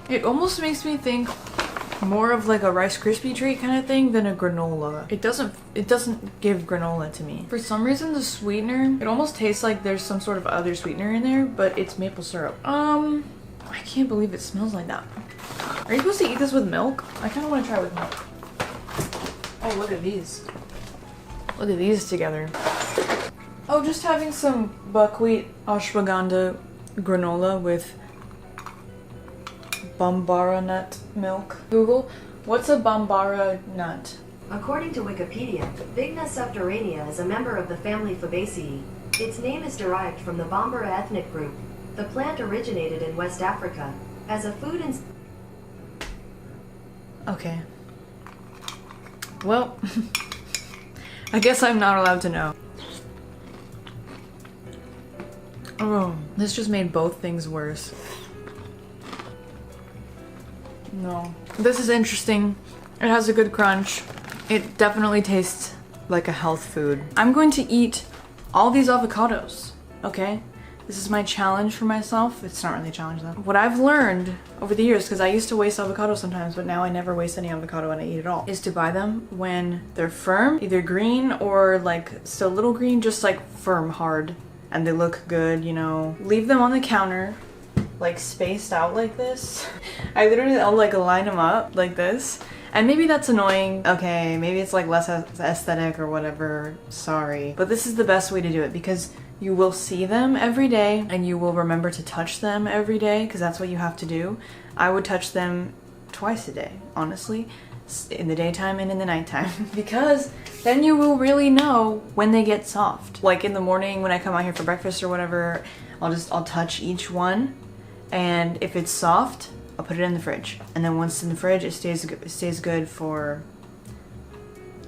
It almost makes me think more of like a Rice Krispie treat kind of thing than a granola. It doesn't give granola to me. For some reason the sweetener, it almost tastes like there's some sort of other sweetener in there, but it's maple syrup. I can't believe it smells like that. Are you supposed to eat this with milk? I kind of want to try it with milk. Oh, look at these. Look at these together. Oh, just having some buckwheat ashwagandha granola with Bambara nut milk. Google, what's a Bambara nut? According to Wikipedia, Vigna subterranea is a member of the family Fabaceae. Its name is derived from the Bambara ethnic group. The plant originated in West Africa. As a food and... Okay. Well, I guess I'm not allowed to know. Oh, this just made both things worse. No. This is interesting. It has a good crunch. It definitely tastes like a health food. I'm going to eat all these avocados, okay? This is my challenge for myself. It's not really a challenge though. What I've learned over the years, because I used to waste avocados sometimes, but now I never waste any avocado and I eat it all, is to buy them when they're firm, either green or like still a little green, just like firm, hard, and they look good, you know. Leave them on the counter, like spaced out like this. I'll like line them up like this. And maybe that's annoying. Okay, maybe it's like less aesthetic or whatever. Sorry. But this is the best way to do it because you will see them every day and you will remember to touch them every day because that's what you have to do. I would touch them twice a day, honestly, in the daytime and in the nighttime because then you will really know when they get soft. Like in the morning when I come out here for breakfast or whatever, I'll touch each one, and if it's soft, I'll put it in the fridge. And then once in the fridge, it stays good for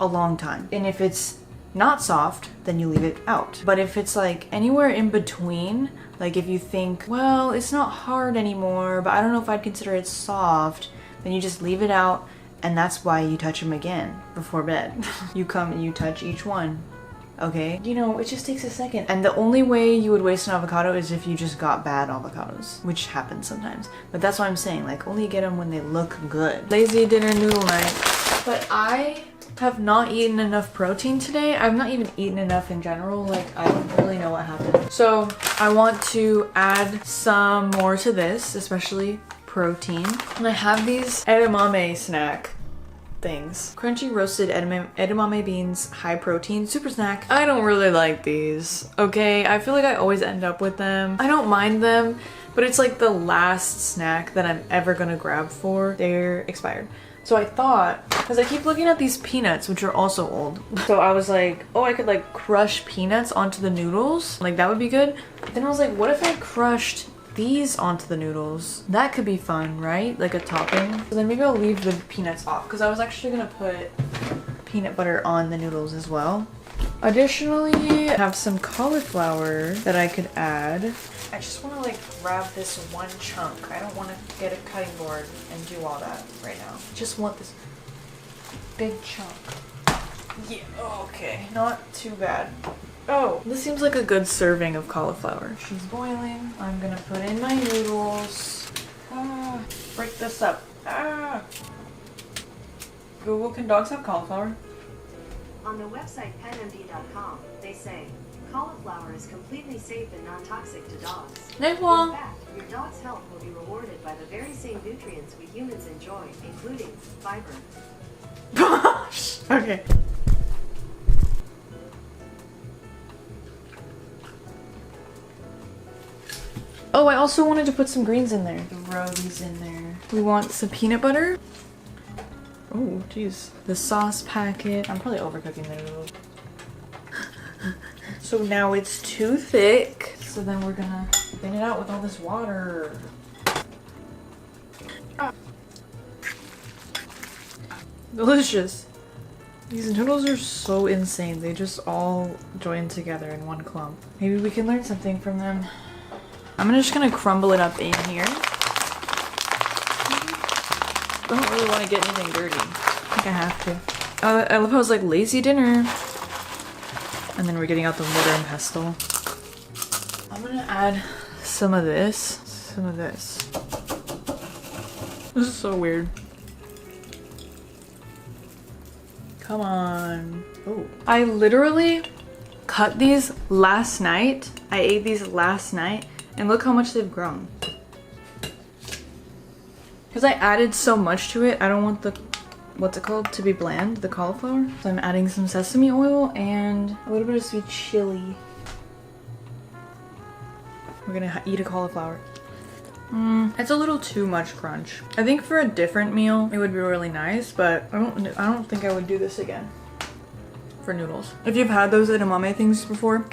a long time. And if it's not soft, then you leave it out. But if it's like anywhere in between, like if you think, well, it's not hard anymore, but I don't know if I'd consider it soft, then you just leave it out, and that's why you touch them again before bed. You come and you touch each one. Okay, you know, it just takes a second. And the only way you would waste an avocado is if you just got bad avocados, which happens sometimes. But that's what I'm saying, like only get them when they look good. Lazy dinner noodle night. But I have not eaten enough protein today. I've not even eaten enough in general. Like I don't really know what happened. So I want to add some more to this, especially protein. And I have these edamame snack things. Crunchy roasted edamame beans, high protein, super snack. I don't really like these, okay? I feel like I always end up with them. I don't mind them, but it's like the last snack that I'm ever gonna grab for. They're expired. So I thought, because I keep looking at these peanuts, which are also old. So I was like, oh, I could like crush peanuts onto the noodles. Like that would be good. But then I was like, what if I crushed these onto the noodles? That could be fun, right? Like a topping. So then maybe I'll leave the peanuts off because I was actually gonna put peanut butter on the noodles as well. Additionally, I have some cauliflower that I could add. I just want to like grab this one chunk. I don't want to get a cutting board and do all that right now. Just want this big chunk. Yeah, okay, not too bad. Oh, this seems like a good serving of cauliflower. She's boiling. I'm gonna put in my noodles. Ah, break this up. Ah. Google, can dogs have cauliflower? On the website petmd.com, they say, cauliflower is completely safe and non-toxic to dogs. In fact, your dog's health will be rewarded by the very same nutrients we humans enjoy, including fiber. Okay. Oh, I also wanted to put some greens in there. Throw these in there. We want some peanut butter. Oh, jeez. The sauce packet. I'm probably overcooking the noodles. So now it's too thick. So then we're gonna thin it out with all this water. Ah. Delicious. These noodles are so insane. They just all join together in one clump. Maybe we can learn something from them. I'm just gonna crumble it up in here. I don't really want to get anything dirty. I think I have to. I love how it's like lazy dinner. And then we're getting out the mortar and pestle. I'm gonna add some of this. Some of this. This is so weird. Come on. Oh. I literally cut these last night. I ate these last night. And look how much they've grown. Because I added so much to it, I don't want the, what's it called, to be bland, the cauliflower. So I'm adding some sesame oil and a little bit of sweet chili. We're gonna eat a cauliflower. It's a little too much crunch. I think for a different meal, it would be really nice, but I don't think I would do this again for noodles. If you've had those edamame things before,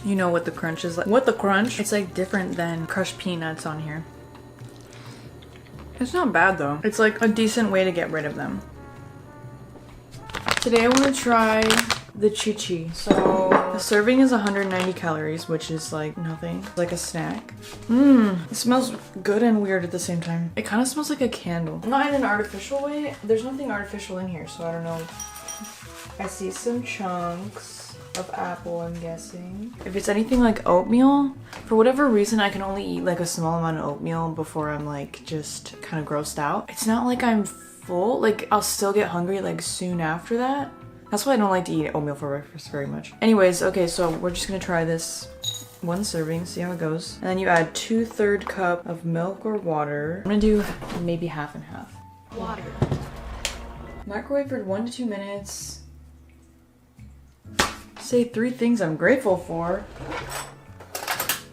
you know what the crunch is like. What the crunch? It's like different than crushed peanuts on here. It's not bad though. It's like a decent way to get rid of them. Today I want to try the chichi. So the serving is 190 calories, which is like nothing. Like a snack. It smells good and weird at the same time. It kind of smells like a candle. Not in an artificial way. There's nothing artificial in here, so I don't know. I see some chunks of apple, I'm guessing. If it's anything like oatmeal, for whatever reason, I can only eat like a small amount of oatmeal before I'm like just kind of grossed out. It's not like I'm full, like I'll still get hungry like soon after that. That's why I don't like to eat oatmeal for breakfast very much. Anyways, okay, so we're just gonna try this one serving, see how it goes. And then you add 2/3 cup of milk or water. I'm gonna do maybe half and half. Water. Microwave for 1 to 2 minutes. Say 3 things I'm grateful for.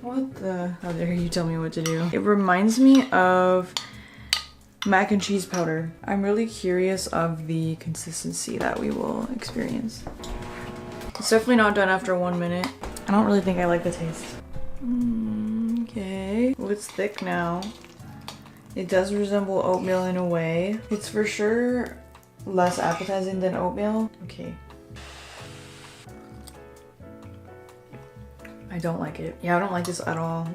What the? How dare you tell me what to do? It reminds me of mac and cheese powder. I'm really curious of the consistency that we will experience. It's definitely not done after 1 minute. I don't really think I like the taste. Okay. Well, it's thick now. It does resemble oatmeal in a way. It's for sure less appetizing than oatmeal. Okay. I don't like it. Yeah, I don't like this at all.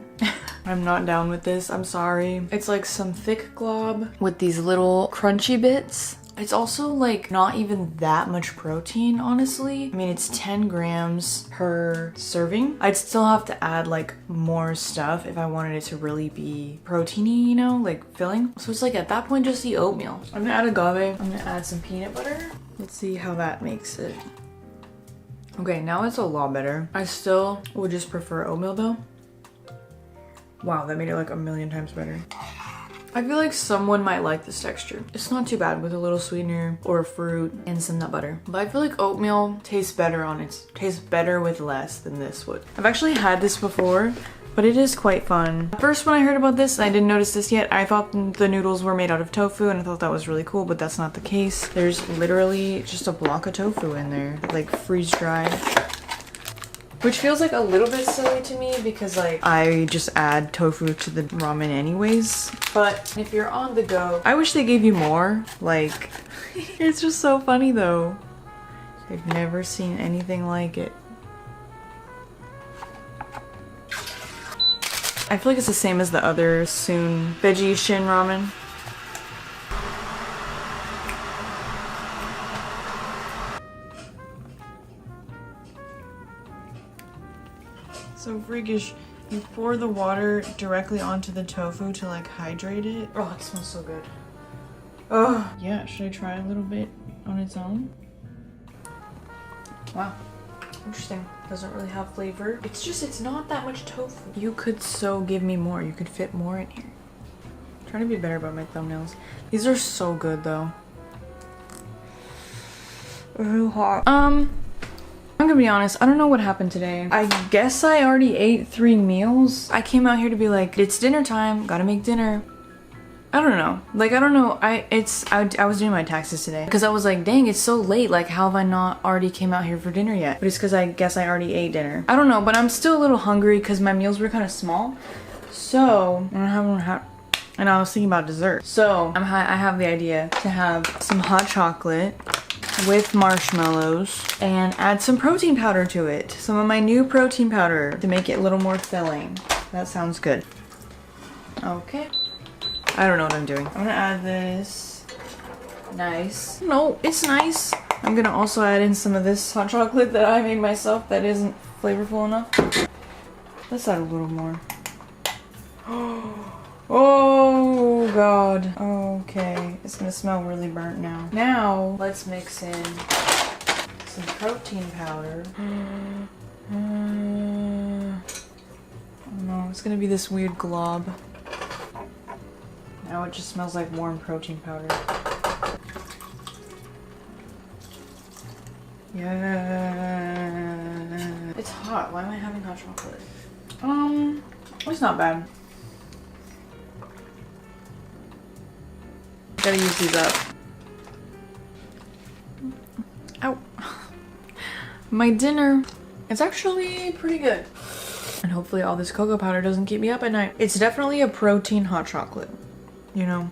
I'm not down with this. I'm sorry. It's like some thick glob with these little crunchy bits. It's also like not even that much protein, honestly. I mean, it's 10 grams per serving. I'd still have to add like more stuff if I wanted it to really be proteiny, you know, like filling. So it's like at that point, just the oatmeal. I'm gonna add agave. I'm gonna add some peanut butter. Let's see how that makes it. Okay, now it's a lot better. I still would just prefer oatmeal though. Wow, that made it like a million times better. I feel like someone might like this texture. It's not too bad with a little sweetener or fruit and some nut butter. But I feel like oatmeal tastes better with less than this would. I've actually had this before, but it is quite fun. First, when I heard about this, I didn't notice this yet. I thought the noodles were made out of tofu and I thought that was really cool, but that's not the case. There's literally just a block of tofu in there, like freeze dried. Which feels like a little bit silly to me because like I just add tofu to the ramen anyways. But if you're on the go, I wish they gave you more. Like, it's just so funny though. I've never seen anything like it. I feel like it's the same as the other soon veggie shin ramen. So freakish. You pour the water directly onto the tofu to like hydrate it. Oh, it smells so good. Oh, yeah, should I try a little bit on its own? Wow, interesting. Doesn't really have flavor. It's not that much tofu. You could so give me more. You could fit more in here. I'm trying to be better about my thumbnails. These are so good though. Real hot. I'm gonna be honest, I don't know what happened today. I guess I already ate 3 meals. I came out here to be like, it's dinner time, gotta make dinner. I don't know. Like, I don't know. I was doing my taxes today because I was like, dang, it's so late. Like, how have I not already came out here for dinner yet? But it's because I guess I already ate dinner. I don't know, but I'm still a little hungry because my meals were kind of small. So, and I was thinking about dessert. So, I have the idea to have some hot chocolate with marshmallows and add some protein powder to it. Some of my new protein powder to make it a little more filling. That sounds good. Okay. I don't know what I'm doing. I'm gonna add this. Nice. No, it's nice. I'm gonna also add in some of this hot chocolate that I made myself that isn't flavorful enough. Let's add a little more. Oh god. Okay, it's gonna smell really burnt now. Now, let's mix in some protein powder. Oh no, it's gonna be this weird glob. Now it just smells like warm protein powder. Yeah. It's hot. Why am I having hot chocolate? It's not bad. Gotta use these up. Ow. My dinner. It's actually pretty good. And hopefully all this cocoa powder doesn't keep me up at night. It's definitely a protein hot chocolate. You know,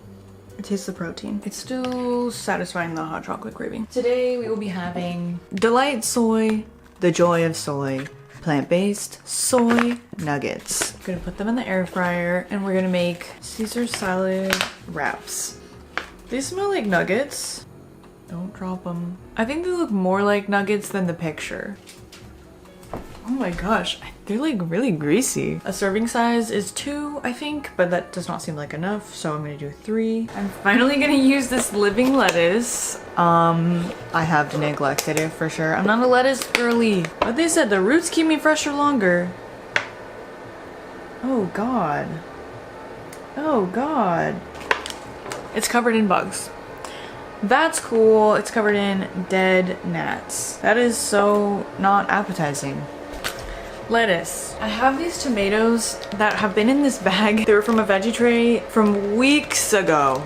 Taste the protein. It's still satisfying the hot chocolate craving. Today we will be having Delight Soy, the joy of soy, plant-based soy nuggets. I'm gonna put them in the air fryer and we're gonna make Caesar salad wraps. They smell like nuggets. Don't drop them. I think they look more like nuggets than the picture. Oh my gosh, they're like really greasy. A serving size is 2, I think, but that does not seem like enough, so I'm gonna do 3. I'm finally gonna use this living lettuce. I have neglected it for sure. I'm not a lettuce girly, but they said the roots keep me fresher longer. Oh god. Oh god. It's covered in bugs. That's cool. It's covered in dead gnats. That is so not appetizing. Lettuce. I have these tomatoes that have been in this bag. They were from a veggie tray from weeks ago.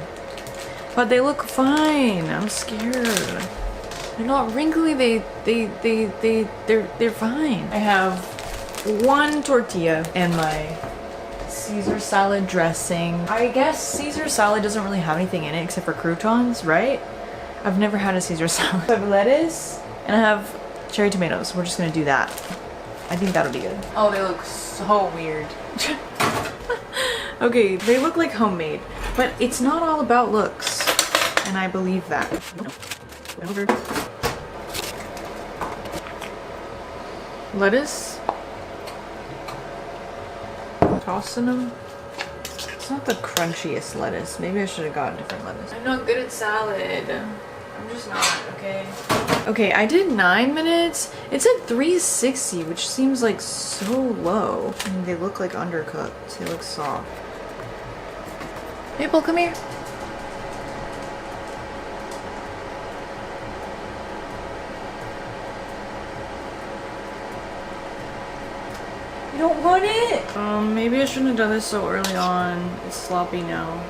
But they look fine. I'm scared. They're not wrinkly. They're fine. I have 1 tortilla and my Caesar salad dressing. I guess Caesar salad doesn't really have anything in it except for croutons, right? I've never had a Caesar salad. I have lettuce and I have cherry tomatoes. We're just gonna do that. I think that'll be good. Oh, they look so weird. Okay, they look like homemade, but it's not all about looks, and I believe that. Lettuce. Tossing them. It's not the crunchiest lettuce. Maybe I should have gotten different lettuce. I'm not good at salad. I'm just not, okay? Okay, I did 9 minutes. It's at 360, which seems like so low. And they look like undercooked. They look soft. Maple, come here. You don't want it? Maybe I shouldn't have done this so early on. It's sloppy now.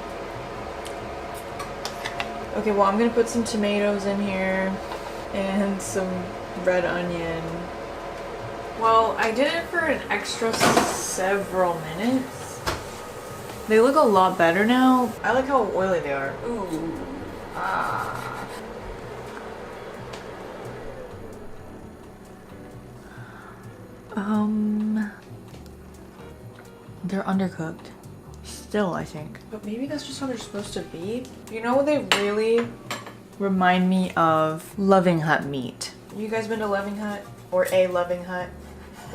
Okay, well, I'm gonna put some tomatoes in here and some red onion. Well, I did it for an extra several minutes. They look a lot better now. I like how oily they are. Ooh. Ah. They're undercooked. Still, I think. But maybe that's just how they're supposed to be. You know what they really remind me of? Loving Hut meat. You guys been to Loving Hut? Or a Loving Hut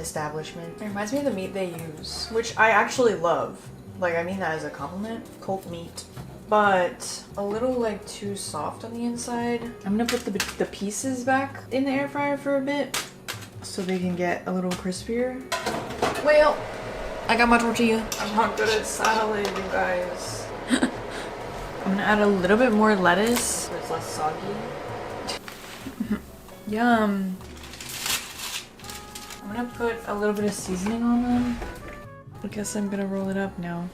establishment? It reminds me of the meat they use, which I actually love. Like, I mean that as a compliment. Cult meat. But a little like too soft on the inside. I'm gonna put the pieces back in the air fryer for a bit so they can get a little crispier. Well, I got my tortilla. I'm not good at salad, you guys. I'm gonna add a little bit more lettuce so it's less soggy. Yum. I'm gonna put a little bit of seasoning on them. I guess I'm gonna roll it up now.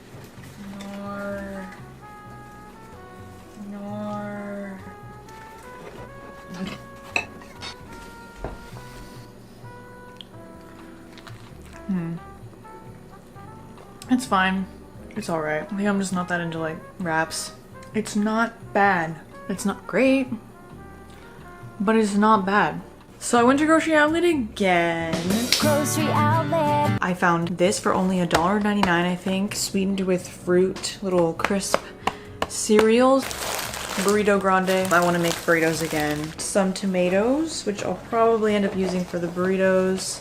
It's fine. It's alright. I think I'm just not that into like wraps. It's not bad. It's not great, but it's not bad. So I went to Grocery Outlet again. Grocery Outlet. I found this for only $1.99, I think. Sweetened with fruit, little crisp cereals. Burrito grande. I want to make burritos again. Some tomatoes, which I'll probably end up using for the burritos.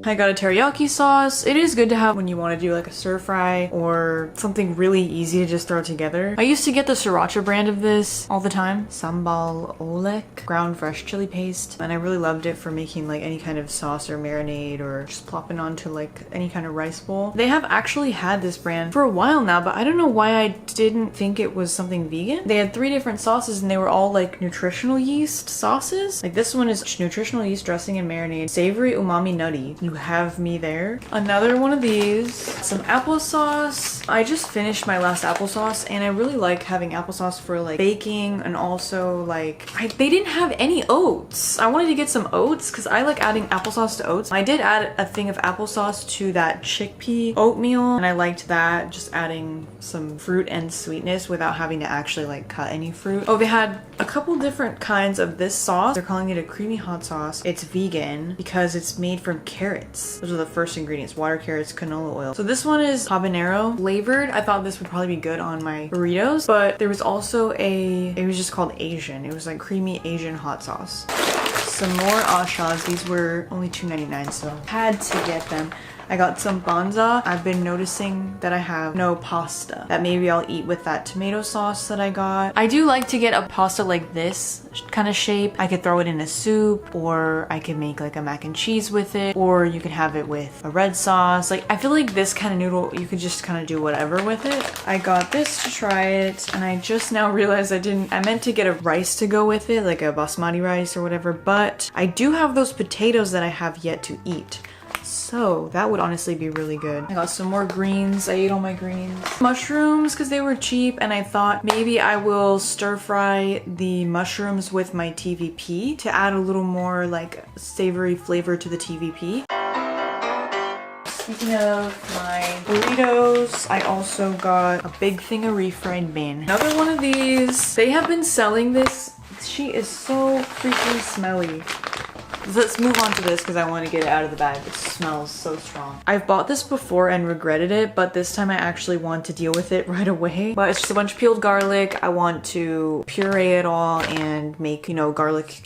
I got a teriyaki sauce. It is good to have when you want to do like a stir fry or something really easy to just throw together. I used to get the sriracha brand of this all the time. Sambal olek, ground fresh chili paste. And I really loved it for making like any kind of sauce or marinade or just plopping onto like any kind of rice bowl. They have actually had this brand for a while now, but I don't know why I didn't think it was something vegan. They had 3 different sauces and they were all like nutritional yeast sauces. Like this one is nutritional yeast dressing and marinade, savory umami nutty. You have me there. Another one of these, some applesauce. I just finished my last applesauce and I really like having applesauce for like baking, and also like they didn't have any oats. I wanted to get some oats because I like adding applesauce to oats. I did add a thing of applesauce to that chickpea oatmeal and I liked that, just adding some fruit and sweetness without having to actually like cut any fruit. Oh, they had a couple different kinds of this sauce. They're calling it a creamy hot sauce. It's vegan because it's made from carrots. Those are the first ingredients: water, carrots, canola oil. So this one is habanero flavored. I thought this would probably be good on my burritos, but there was also it was just called Asian. It was like creamy Asian hot sauce. Some more ashas. These were only $2.99, so had to get them. I got some banza. I've been noticing that I have no pasta that maybe I'll eat with that tomato sauce that I got. I do like to get a pasta like this kind of shape. I could throw it in a soup, or I could make like a mac and cheese with it, or you could have it with a red sauce. Like, I feel like this kind of noodle, you could just kind of do whatever with it. I got this to try it, and I just now realized I meant to get a rice to go with it, like a basmati rice or whatever, but I do have those potatoes that I have yet to eat. So that would honestly be really good. I got some more greens. I ate all my greens. Mushrooms, because they were cheap, and I thought maybe I will stir fry the mushrooms with my TVP to add a little more like savory flavor to the TVP. Speaking of my burritos, I also got a big thing of refried bean. Another one of these. They have been selling this. She is so freaking smelly. Let's move on to this because I want to get it out of the bag. It smells so strong. I've bought this before and regretted it, but this time I actually want to deal with it right away. But it's just a bunch of peeled garlic. I want to puree it all and make, you know, garlic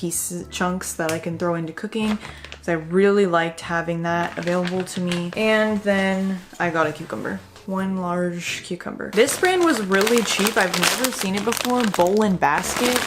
chunks that I can throw into cooking. So I really liked having that available to me. And then I got a cucumber. One large cucumber. This brand was really cheap. I've never seen it before. Bowl and Basket.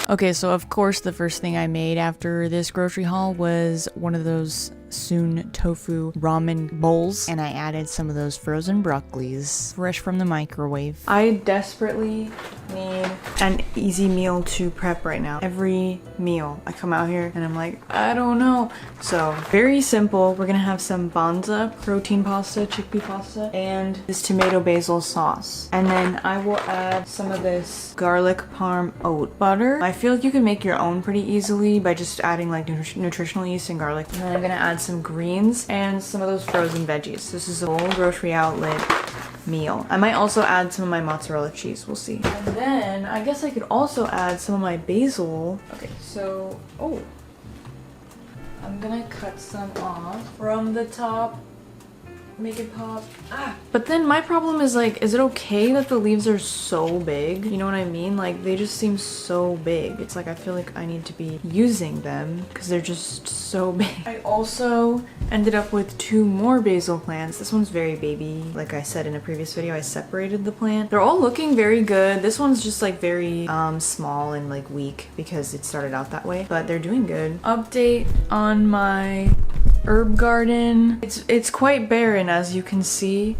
Okay, so of course the first thing I made after this grocery haul was one of those Soon tofu ramen bowls, and I added some of those frozen broccolis fresh from the microwave. I desperately need an easy meal to prep right now. Every meal I come out here and I'm like, I don't know. So very simple. We're gonna have some banza protein pasta, chickpea pasta, and this tomato basil sauce, and then I will add some of this garlic parm oat butter. I feel like you can make your own pretty easily by just adding like nutritional yeast and garlic. And then I'm gonna add some greens and some of those frozen veggies. This is a whole grocery outlet meal. I might also add some of my mozzarella cheese, we'll see. And then I guess I could also add some of my basil. Okay, so, oh, I'm gonna cut some off from the top, make it pop. But then my problem is like, is it okay that the leaves are so big? You know what I mean? Like, they just seem so big. It's like I feel like I need to be using them because they're just so big. I also ended up with 2 more basil plants. This one's very baby. Like I said in a previous video, I separated the plant. They're all looking very good. This one's just like very small and like weak because it started out that way, but they're doing good. Update on my herb garden. It's quite barren, as you can see.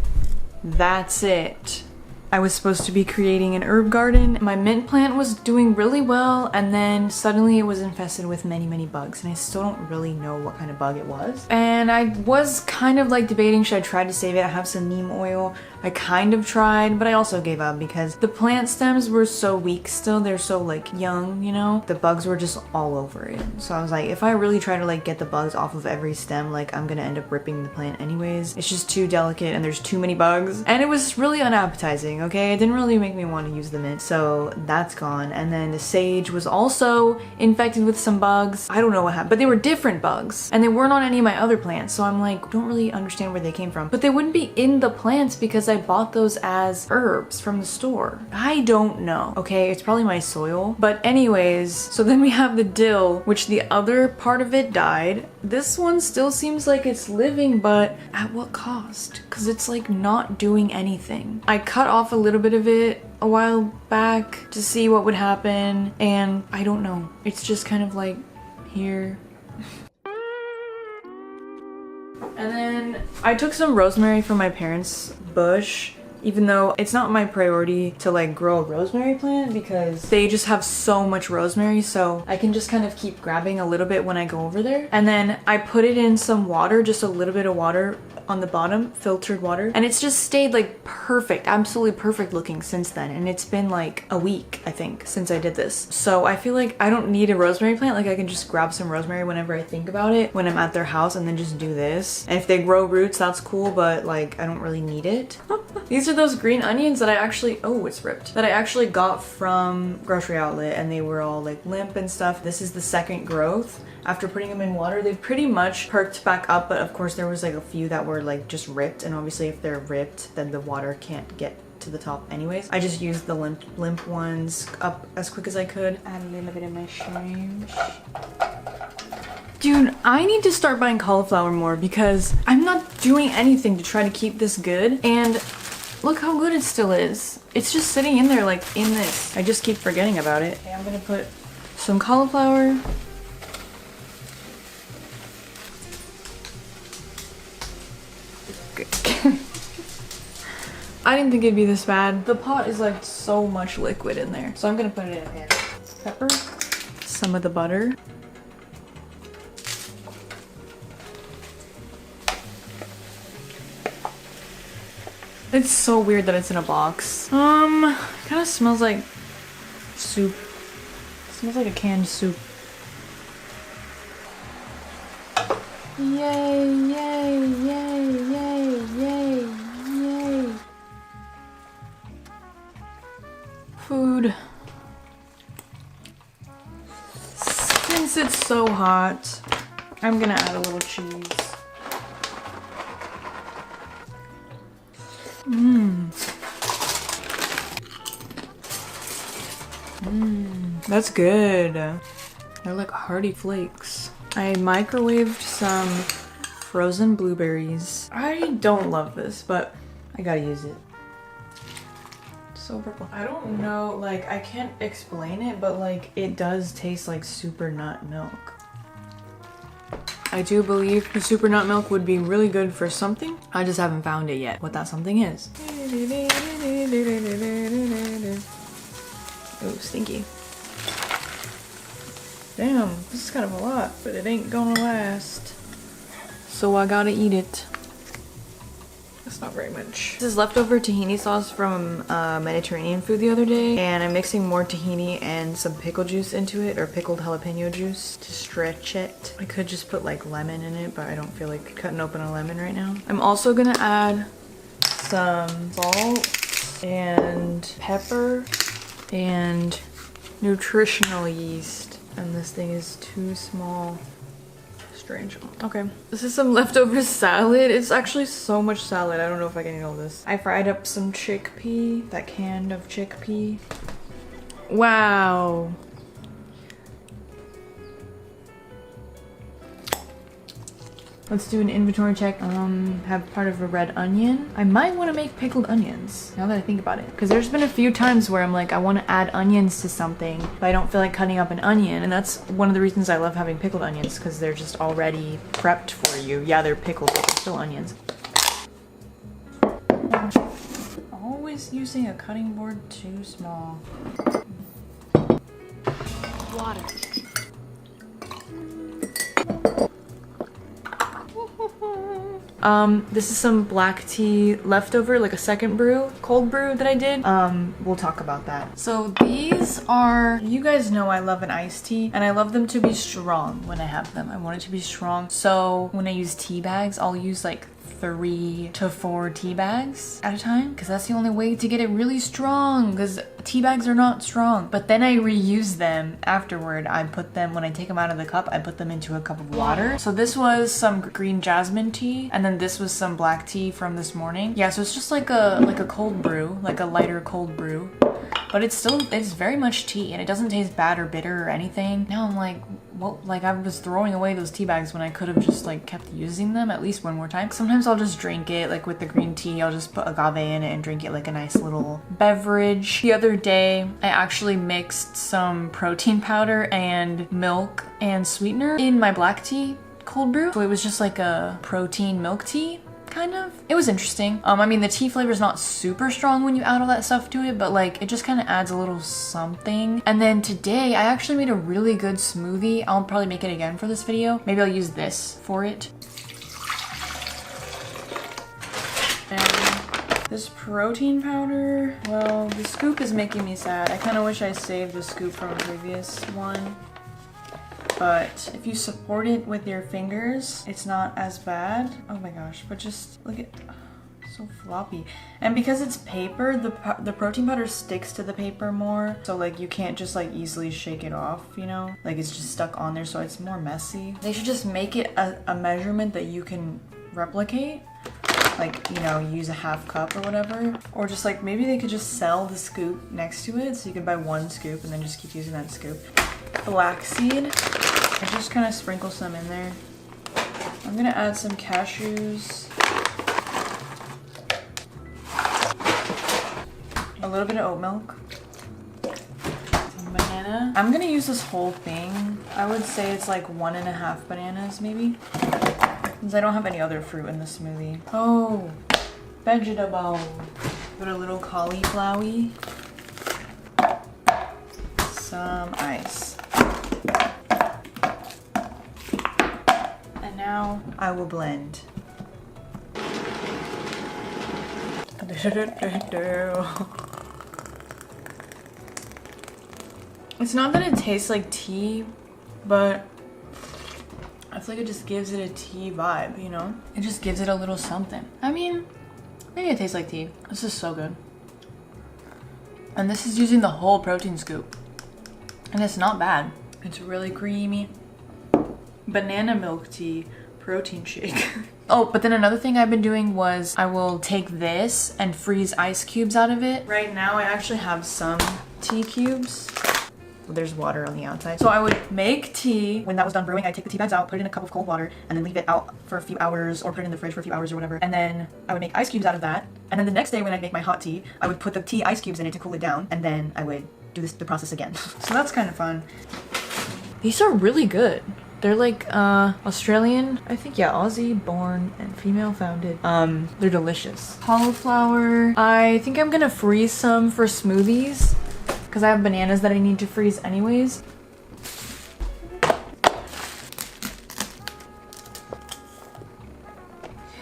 That's it. I was supposed to be creating an herb garden. My mint plant was doing really well, and then suddenly it was infested with many bugs, and I still don't really know what kind of bug it was. And I was kind of like debating, should I try to save it? I have some neem oil. I kind of tried, but I also gave up because the plant stems were so weak still. They're so like young, you know? The bugs were just all over it. So I was like, if I really try to like get the bugs off of every stem, like I'm gonna end up ripping the plant anyways. It's just too delicate and there's too many bugs. And it was really unappetizing, okay? It didn't really make me want to use the mint. So that's gone. And then the sage was also infected with some bugs. I don't know what happened, but they were different bugs. And they weren't on any of my other plants. So I'm like, don't really understand where they came from. But they wouldn't be in the plants because I bought those as herbs from the store. I don't know, okay? It's probably my soil. But anyways, so then we have the dill, which the other part of it died. This one still seems like it's living, but at what cost? Because it's like not doing anything. I cut off a little bit of it a while back to see what would happen, and I don't know. It's just kind of like here. And then I took some rosemary from my parents' bush even though it's not my priority to like grow a rosemary plant because they just have so much rosemary, so I can just kind of keep grabbing a little bit when I go over there. And then I put it in some water, just a little bit of water on the bottom, filtered water, and it's just stayed like perfect, absolutely perfect looking since then. And it's been like a week, I think, since I did this. So I feel like I don't need a rosemary plant. Like I can just grab some rosemary whenever I think about it when I'm at their house and then just do this. And if they grow roots, that's cool, but like I don't really need it. These are those green onions that I actually, oh, it's ripped, that I actually got from grocery outlet, and they were all like limp and stuff. This is the second growth. After putting them in water, they've pretty much perked back up, but of course there was like a few that were like just ripped, and obviously if they're ripped, then the water can't get to the top anyways. I just used the limp ones up as quick as I could. Add a little bit of mushrooms. Dude, I need to start buying cauliflower more because I'm not doing anything to try to keep this good, and look how good it still is. It's just sitting in there like in this. I just keep forgetting about it. Okay, I'm gonna put some cauliflower. I didn't think it'd be this bad. The pot is like so much liquid in there. So I'm gonna put it in a pan. Pepper, some of the butter. It's so weird that it's in a box. Kind of smells like soup. It smells like a canned soup. Yay, yay, yay, yay, yay, yay. Food. Since it's so hot, I'm gonna add a little cheese. That's good. They're like hearty flakes. I microwaved some frozen blueberries. I don't love this, but I gotta use it. It's so purple. I don't know, like I can't explain it, but like it does taste like super nut milk. I do believe the super nut milk would be really good for something. I just haven't found it yet, what that something is. Oh, stinky. Damn, this is kind of a lot, but it ain't gonna last. So I gotta eat it. That's not very much. This is leftover tahini sauce from Mediterranean food the other day, and I'm mixing more tahini and some pickle juice into it, or pickled jalapeno juice to stretch it. I could just put like lemon in it, but I don't feel like cutting open a lemon right now. I'm also gonna add some salt and pepper and nutritional yeast. And this thing is too small. Strange. Okay. This is some leftover salad. It's actually so much salad. I don't know if I can eat all this. I fried up some chickpea. That can of chickpea. Wow. Let's do an inventory check. Have part of a red onion. I might want to make pickled onions, now that I think about it. Because there's been a few times where I'm like, I want to add onions to something, but I don't feel like cutting up an onion. And that's one of the reasons I love having pickled onions, because they're just already prepped for you. Yeah, they're pickled, but they're still onions. Always using a cutting board too small. Water. This is some black tea leftover, like a second brew, cold brew that I did. We'll talk about that. So these are, you guys know I love an iced tea, and I love them to be strong when I have them. I want it to be strong. So when I use tea bags, I'll use like 3 to 4 tea bags at a time, because that's the only way to get it really strong, because tea bags are not strong. But then I reuse them afterward. I put them, when I take them out of the cup, I put them into a cup of water. So this was some green jasmine tea, and then this was some black tea from this morning. Yeah, so it's just like a cold brew, like a lighter cold brew. But it's very much tea, and it doesn't taste bad or bitter or anything. Now I'm like, well, like I was throwing away those tea bags when I could have just like kept using them at least one more time. Sometimes I'll just drink it, like with the green tea, I'll just put agave in it and drink it like a nice little beverage. The other day, I actually mixed some protein powder and milk and sweetener in my black tea cold brew. So it was just like a protein milk tea. kind of. It was interesting. I mean, the tea flavor is not super strong when you add all that stuff to it, but like it just kind of adds a little something. And then today I actually made a really good smoothie. I'll probably make it again for this video. Maybe I'll use this for it. And this protein powder, well, the scoop is making me sad. I kind of wish I saved the scoop from a previous one. But if you support it with your fingers, it's not as bad. Oh my gosh, but just look at, so floppy. And because it's paper, the protein powder sticks to the paper more. So like you can't just like easily shake it off, you know? Like it's just stuck on there, so it's more messy. They should just make it a measurement that you can replicate. Like, you know, use a half cup or whatever. Or just like, maybe they could just sell the scoop next to it. So you could buy one scoop and then just keep using that scoop. Flaxseed. I just kind of sprinkle some in there. I'm gonna add some cashews. A little bit of oat milk. Some banana. I'm gonna use this whole thing. I would say it's like 1.5 bananas maybe. Since I don't have any other fruit in the smoothie. Oh, vegetable. Put a little cauliflower. Some ice. And now I will blend. It's not that it tastes like tea, but I feel like it just gives it a tea vibe, you know? It just gives it a little something. I mean, maybe it tastes like tea. This is so good. And this is using the whole protein scoop. And it's not bad. It's really creamy. Banana milk tea protein shake. Oh, but then another thing I've been doing was I will take this and freeze ice cubes out of it. Right now I actually have some tea cubes. There's water on the outside. So I would make tea. When that was done brewing, I'd take the tea bags out, put it in a cup of cold water, and then leave it out for a few hours or put it in the fridge for a few hours or whatever. And then I would make ice cubes out of that. And then the next day when I'd make my hot tea, I would put the tea ice cubes in it to cool it down. And then I would do the process again. So that's kind of fun. These are really good. They're like Australian, I think, yeah, Aussie born and female founded. They're delicious. Cauliflower. I think I'm gonna freeze some for smoothies because I have bananas that I need to freeze anyways.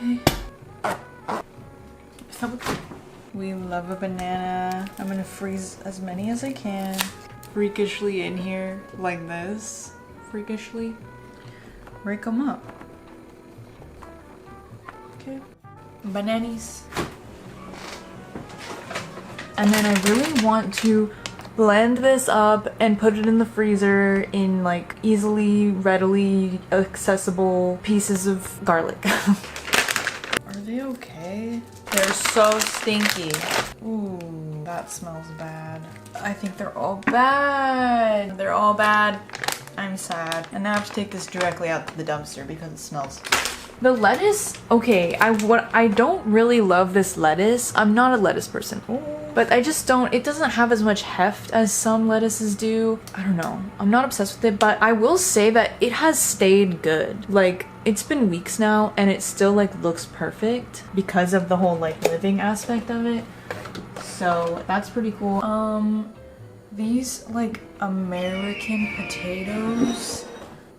Okay. We love a banana. I'm gonna freeze as many as I can. Freakishly in here like this. Freakishly. Break them up. Okay. Bananas. And then I really want to blend this up and put it in the freezer in like easily, readily accessible pieces of garlic. Are they okay? They're so stinky. Ooh, that smells bad. I think they're all bad. They're all bad. I'm sad. And now I have to take this directly out to the dumpster because it smells. The lettuce, okay, I don't really love this lettuce. I'm not a lettuce person. But I just don't, it doesn't have as much heft as some lettuces do. I don't know. I'm not obsessed with it, but I will say that it has stayed good. Like, it's been weeks now and it still like looks perfect because of the whole like living aspect of it. So that's pretty cool. These like American potatoes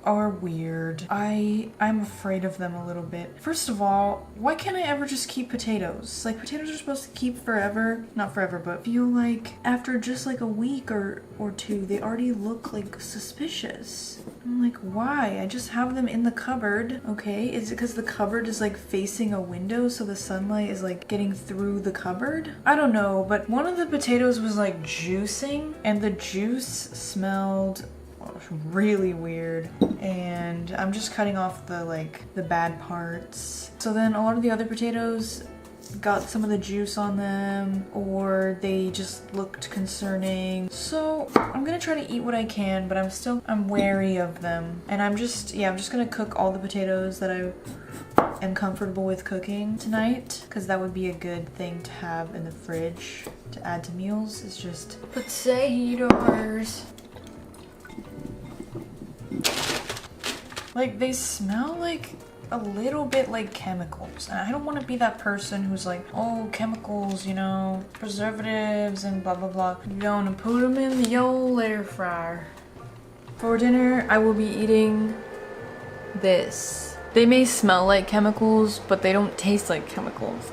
are weird. I'm afraid of them a little bit. First of all, why can't I ever just keep potatoes? Like, potatoes are supposed to keep forever. Not forever, but feel like after just like a week or two, they already look like suspicious. I'm like, why? I just have them in the cupboard. Okay, is it because the cupboard is like facing a window so the sunlight is like getting through the cupboard? I don't know, but one of the potatoes was like juicing and the juice smelled really weird, and I'm just cutting off the bad parts. So then a lot of the other potatoes got some of the juice on them, or they just looked concerning. So I'm gonna try to eat what I can, but I'm wary of them. And I'm just gonna cook all the potatoes that I am comfortable with cooking tonight, because that would be a good thing to have in the fridge to add to meals. It's just potatoes. Like, they smell like a little bit like chemicals. And I don't want to be that person who's like, oh, chemicals, you know, preservatives and blah, blah, blah. I'm gonna put them in the old air fryer. For dinner, I will be eating this. They may smell like chemicals, but they don't taste like chemicals.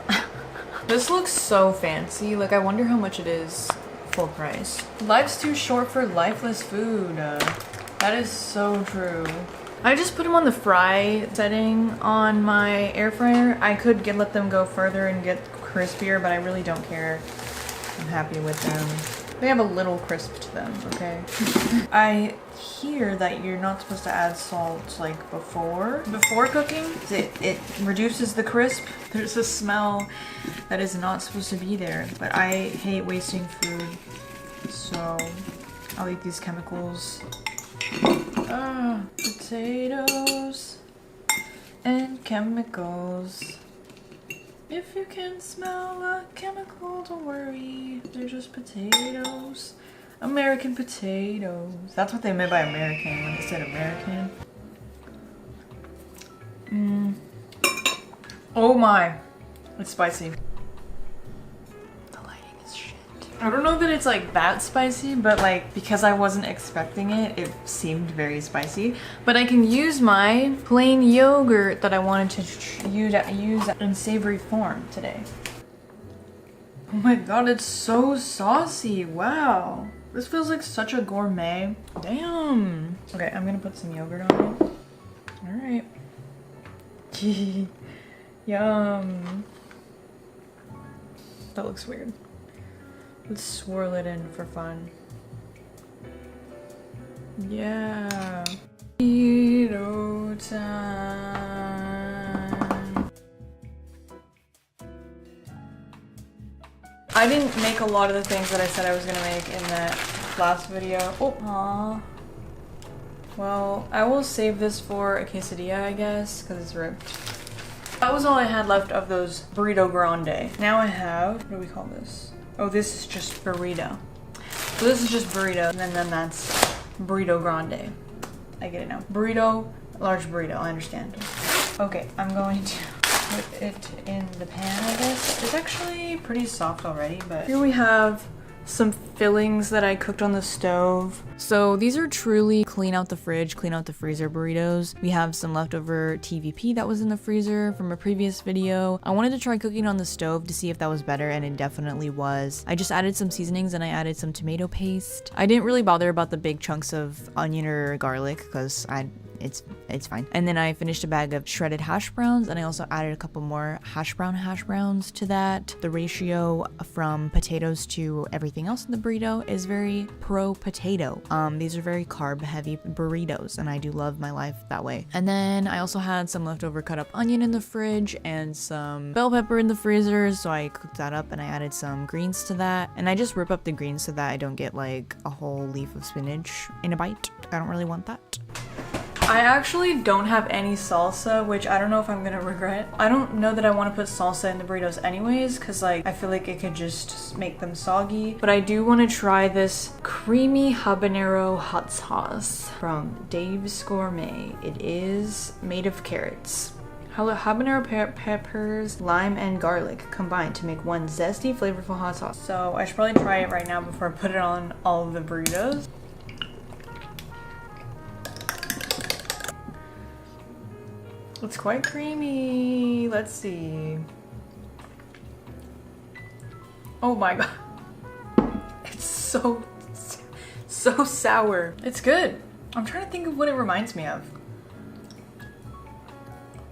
This looks so fancy. Like, I wonder how much it is full price. Life's too short for lifeless food. That is so true. I just put them on the fry setting on my air fryer. I could let them go further and get crispier, but I really don't care. I'm happy with them. They have a little crisp to them, okay? I hear that you're not supposed to add salt like before cooking. It reduces the crisp. There's a smell that is not supposed to be there, but I hate wasting food, so I'll eat these chemicals. Potatoes and chemicals. If you can smell a chemical, don't worry, they're just potatoes. American potatoes. That's what they meant by American when they said American. Oh my, it's spicy. The lighting is shit. I don't know that it's like that spicy, but like because I wasn't expecting it, it seemed very spicy. But I can use my plain yogurt that I wanted to use in savory form today. Oh my god, it's so saucy. Wow. This feels like such a gourmet. Damn. Okay, I'm gonna put some yogurt on it. Alright. Yum. That looks weird. Let's swirl it in for fun. Yeah. Burrito time. I didn't make a lot of the things that I said I was gonna make in that last video. Oh, aw. Well, I will save this for a quesadilla, I guess, because it's ripped. That was all I had left of those burrito grande. Now I have, what do we call this? Oh, this is just burrito. So this is just burrito, and then that's burrito grande. I get it now. Burrito, large burrito, I understand. Okay, I'm going to put it in the pan, I guess. It's actually pretty soft already, but here we have some fillings that I cooked on the stove. So these are truly clean out the fridge, clean out the freezer burritos. We have some leftover TVP that was in the freezer from a previous video. I wanted to try cooking on the stove to see if that was better, and it definitely was. I just added some seasonings and I added some tomato paste. I didn't really bother about the big chunks of onion or garlic because it's fine. And then I finished a bag of shredded hash browns, and I also added a couple more hash browns to that. The ratio from potatoes to everything else in the burrito is very pro potato. These are very carb heavy burritos, and I do love my life that way. And then I also had some leftover cut up onion in the fridge and some bell pepper in the freezer, so I cooked that up and I added some greens to that. And I just rip up the greens so that I don't get like a whole leaf of spinach in a bite. I don't really want that. I actually don't have any salsa, which I don't know if I'm gonna regret. I don't know that I want to put salsa in the burritos anyways, because like I feel like it could just make them soggy. But I do want to try this creamy habanero hot sauce from Dave's Gourmet. It is made of carrots, habanero peppers, lime, and garlic combined to make one zesty, flavorful hot sauce. So I should probably try it right now before I put it on all of the burritos. It's quite creamy. Let's see. Oh my god. It's so sour. It's good. I'm trying to think of what it reminds me of.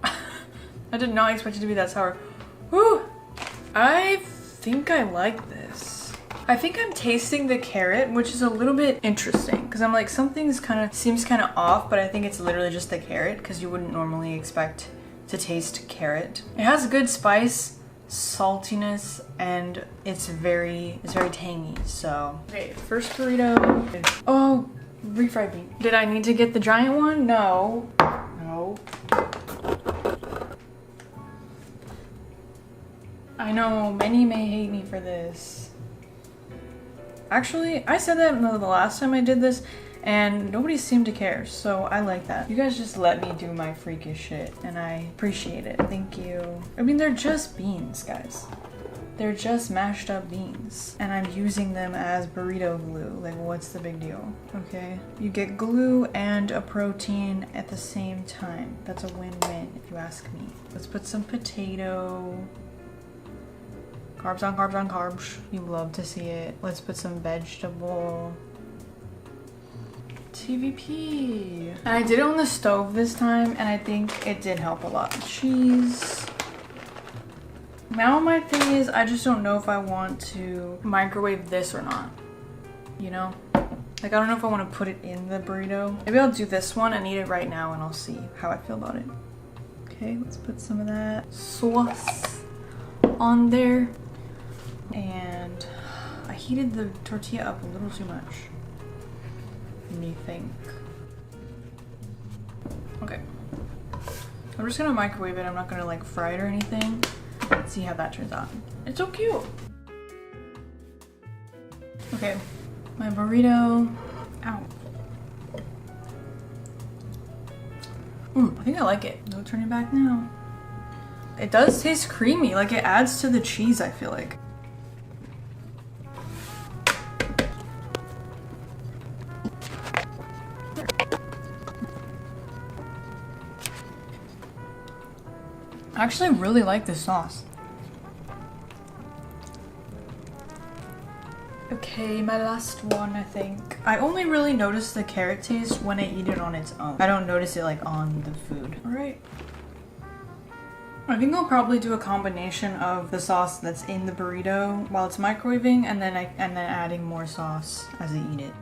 I did not expect it to be that sour. Whew. I think I like this. I think I'm tasting the carrot, which is a little bit interesting because I'm like, something's seems kind of off, but I think it's literally just the carrot because you wouldn't normally expect to taste carrot. It has good spice, saltiness, and it's very tangy. So okay, first burrito. Oh, refried bean. Did I need to get the giant one? No. I know many may hate me for this. Actually, I said that the last time I did this, and nobody seemed to care, so I like that. You guys just let me do my freakish shit, and I appreciate it. Thank you. I mean, they're just beans, guys. They're just mashed up beans, and I'm using them as burrito glue. Like, what's the big deal? Okay, you get glue and a protein at the same time. That's a win-win if you ask me. Let's put some potato. Carbs on carbs on carbs. You love to see it. Let's put some vegetable. TVP. And I did it on the stove this time, and I think it did help a lot. Cheese. Now my thing is, I just don't know if I want to microwave this or not. You know? Like, I don't know if I want to put it in the burrito. Maybe I'll do this one and eat it right now, and I'll see how I feel about it. Okay, let's put some of that sauce on there. And I heated the tortilla up a little too much. What do you think? Okay. I'm just gonna microwave it. I'm not gonna like fry it or anything. Let's see how that turns out. It's so cute. Okay, my burrito. Ow. I think I like it. No turning back now. It does taste creamy. Like, it adds to the cheese, I feel like. I actually really like this sauce. Okay, my last one, I think. I only really notice the carrot taste when I eat it on its own. I don't notice it like on the food. All right. I think I'll probably do a combination of the sauce that's in the burrito while it's microwaving, and then adding more sauce as I eat it.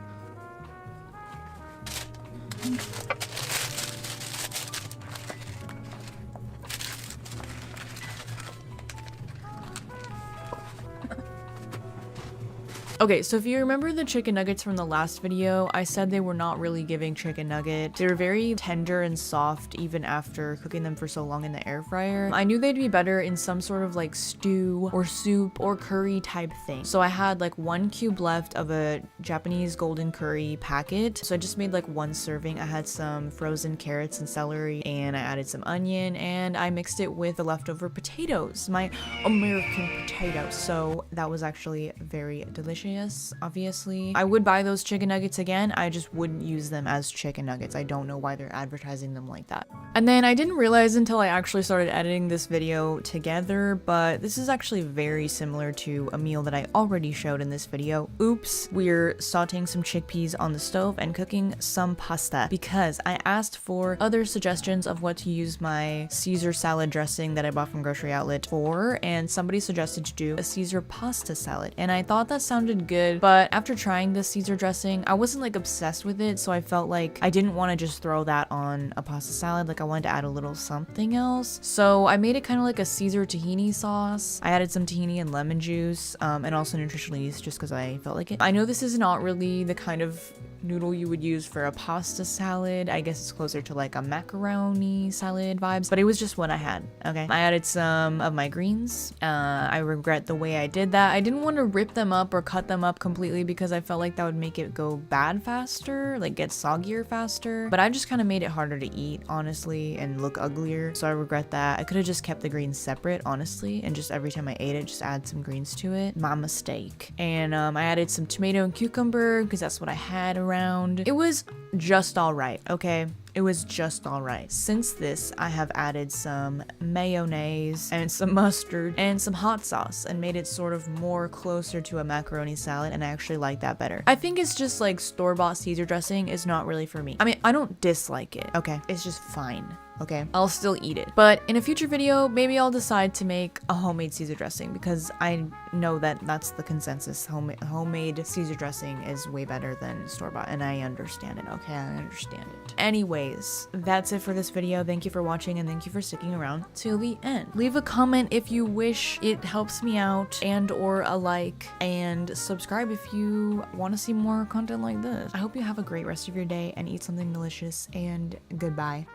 Okay, so if you remember the chicken nuggets from the last video, I said they were not really giving chicken nuggets. They were very tender and soft even after cooking them for so long in the air fryer. I knew they'd be better in some sort of like stew or soup or curry type thing. So I had like 1 cube left of a Japanese golden curry packet. So I just made like 1 serving. I had some frozen carrots and celery, and I added some onion, and I mixed it with the leftover potatoes, my American potatoes. So that was actually very delicious. Obviously, I would buy those chicken nuggets again. I just wouldn't use them as chicken nuggets. I don't know why they're advertising them like that. And then I didn't realize until I actually started editing this video together, but this is actually very similar to a meal that I already showed in this video. Oops. We're sauteing some chickpeas on the stove and cooking some pasta because I asked for other suggestions of what to use my Caesar salad dressing that I bought from Grocery Outlet for, and somebody suggested to do a Caesar pasta salad, and I thought that sounded good, but after trying this Caesar dressing, I wasn't like obsessed with it, so I felt like I didn't want to just throw that on a pasta salad. Like, I wanted to add a little something else, so I made it kind of like a Caesar tahini sauce. I added some tahini and lemon juice, and also nutritional yeast just because I felt like it. I know this is not really the kind of noodle you would use for a pasta salad. I guess it's closer to like a macaroni salad vibes, but it was just what I had. Okay, I added some of my greens. I regret the way I did that. I didn't want to rip them up or cut them up completely because I felt like that would make it go bad faster, like get soggier faster, but I just kind of made it harder to eat, honestly, and look uglier, so I regret that. I could have just kept the greens separate, honestly, and just every time I ate it, just add some greens to it. My mistake. And I added some tomato and cucumber because that's what I had around. It was just all right, okay? It was just all right. Since this, I have added some mayonnaise and some mustard and some hot sauce and made it sort of more closer to a macaroni salad, and I actually like that better. I think it's just like store-bought Caesar dressing is not really for me. I mean, I don't dislike it, okay? It's just fine. Okay, I'll still eat it. But in a future video, maybe I'll decide to make a homemade Caesar dressing because I know that that's the consensus. Homemade Caesar dressing is way better than store-bought, and I understand it. Okay, I understand it. Anyways, that's it for this video. Thank you for watching, and thank you for sticking around till the end. Leave a comment if you wish. It helps me out, and or a like, and subscribe if you want to see more content like this. I hope you have a great rest of your day and eat something delicious, and goodbye.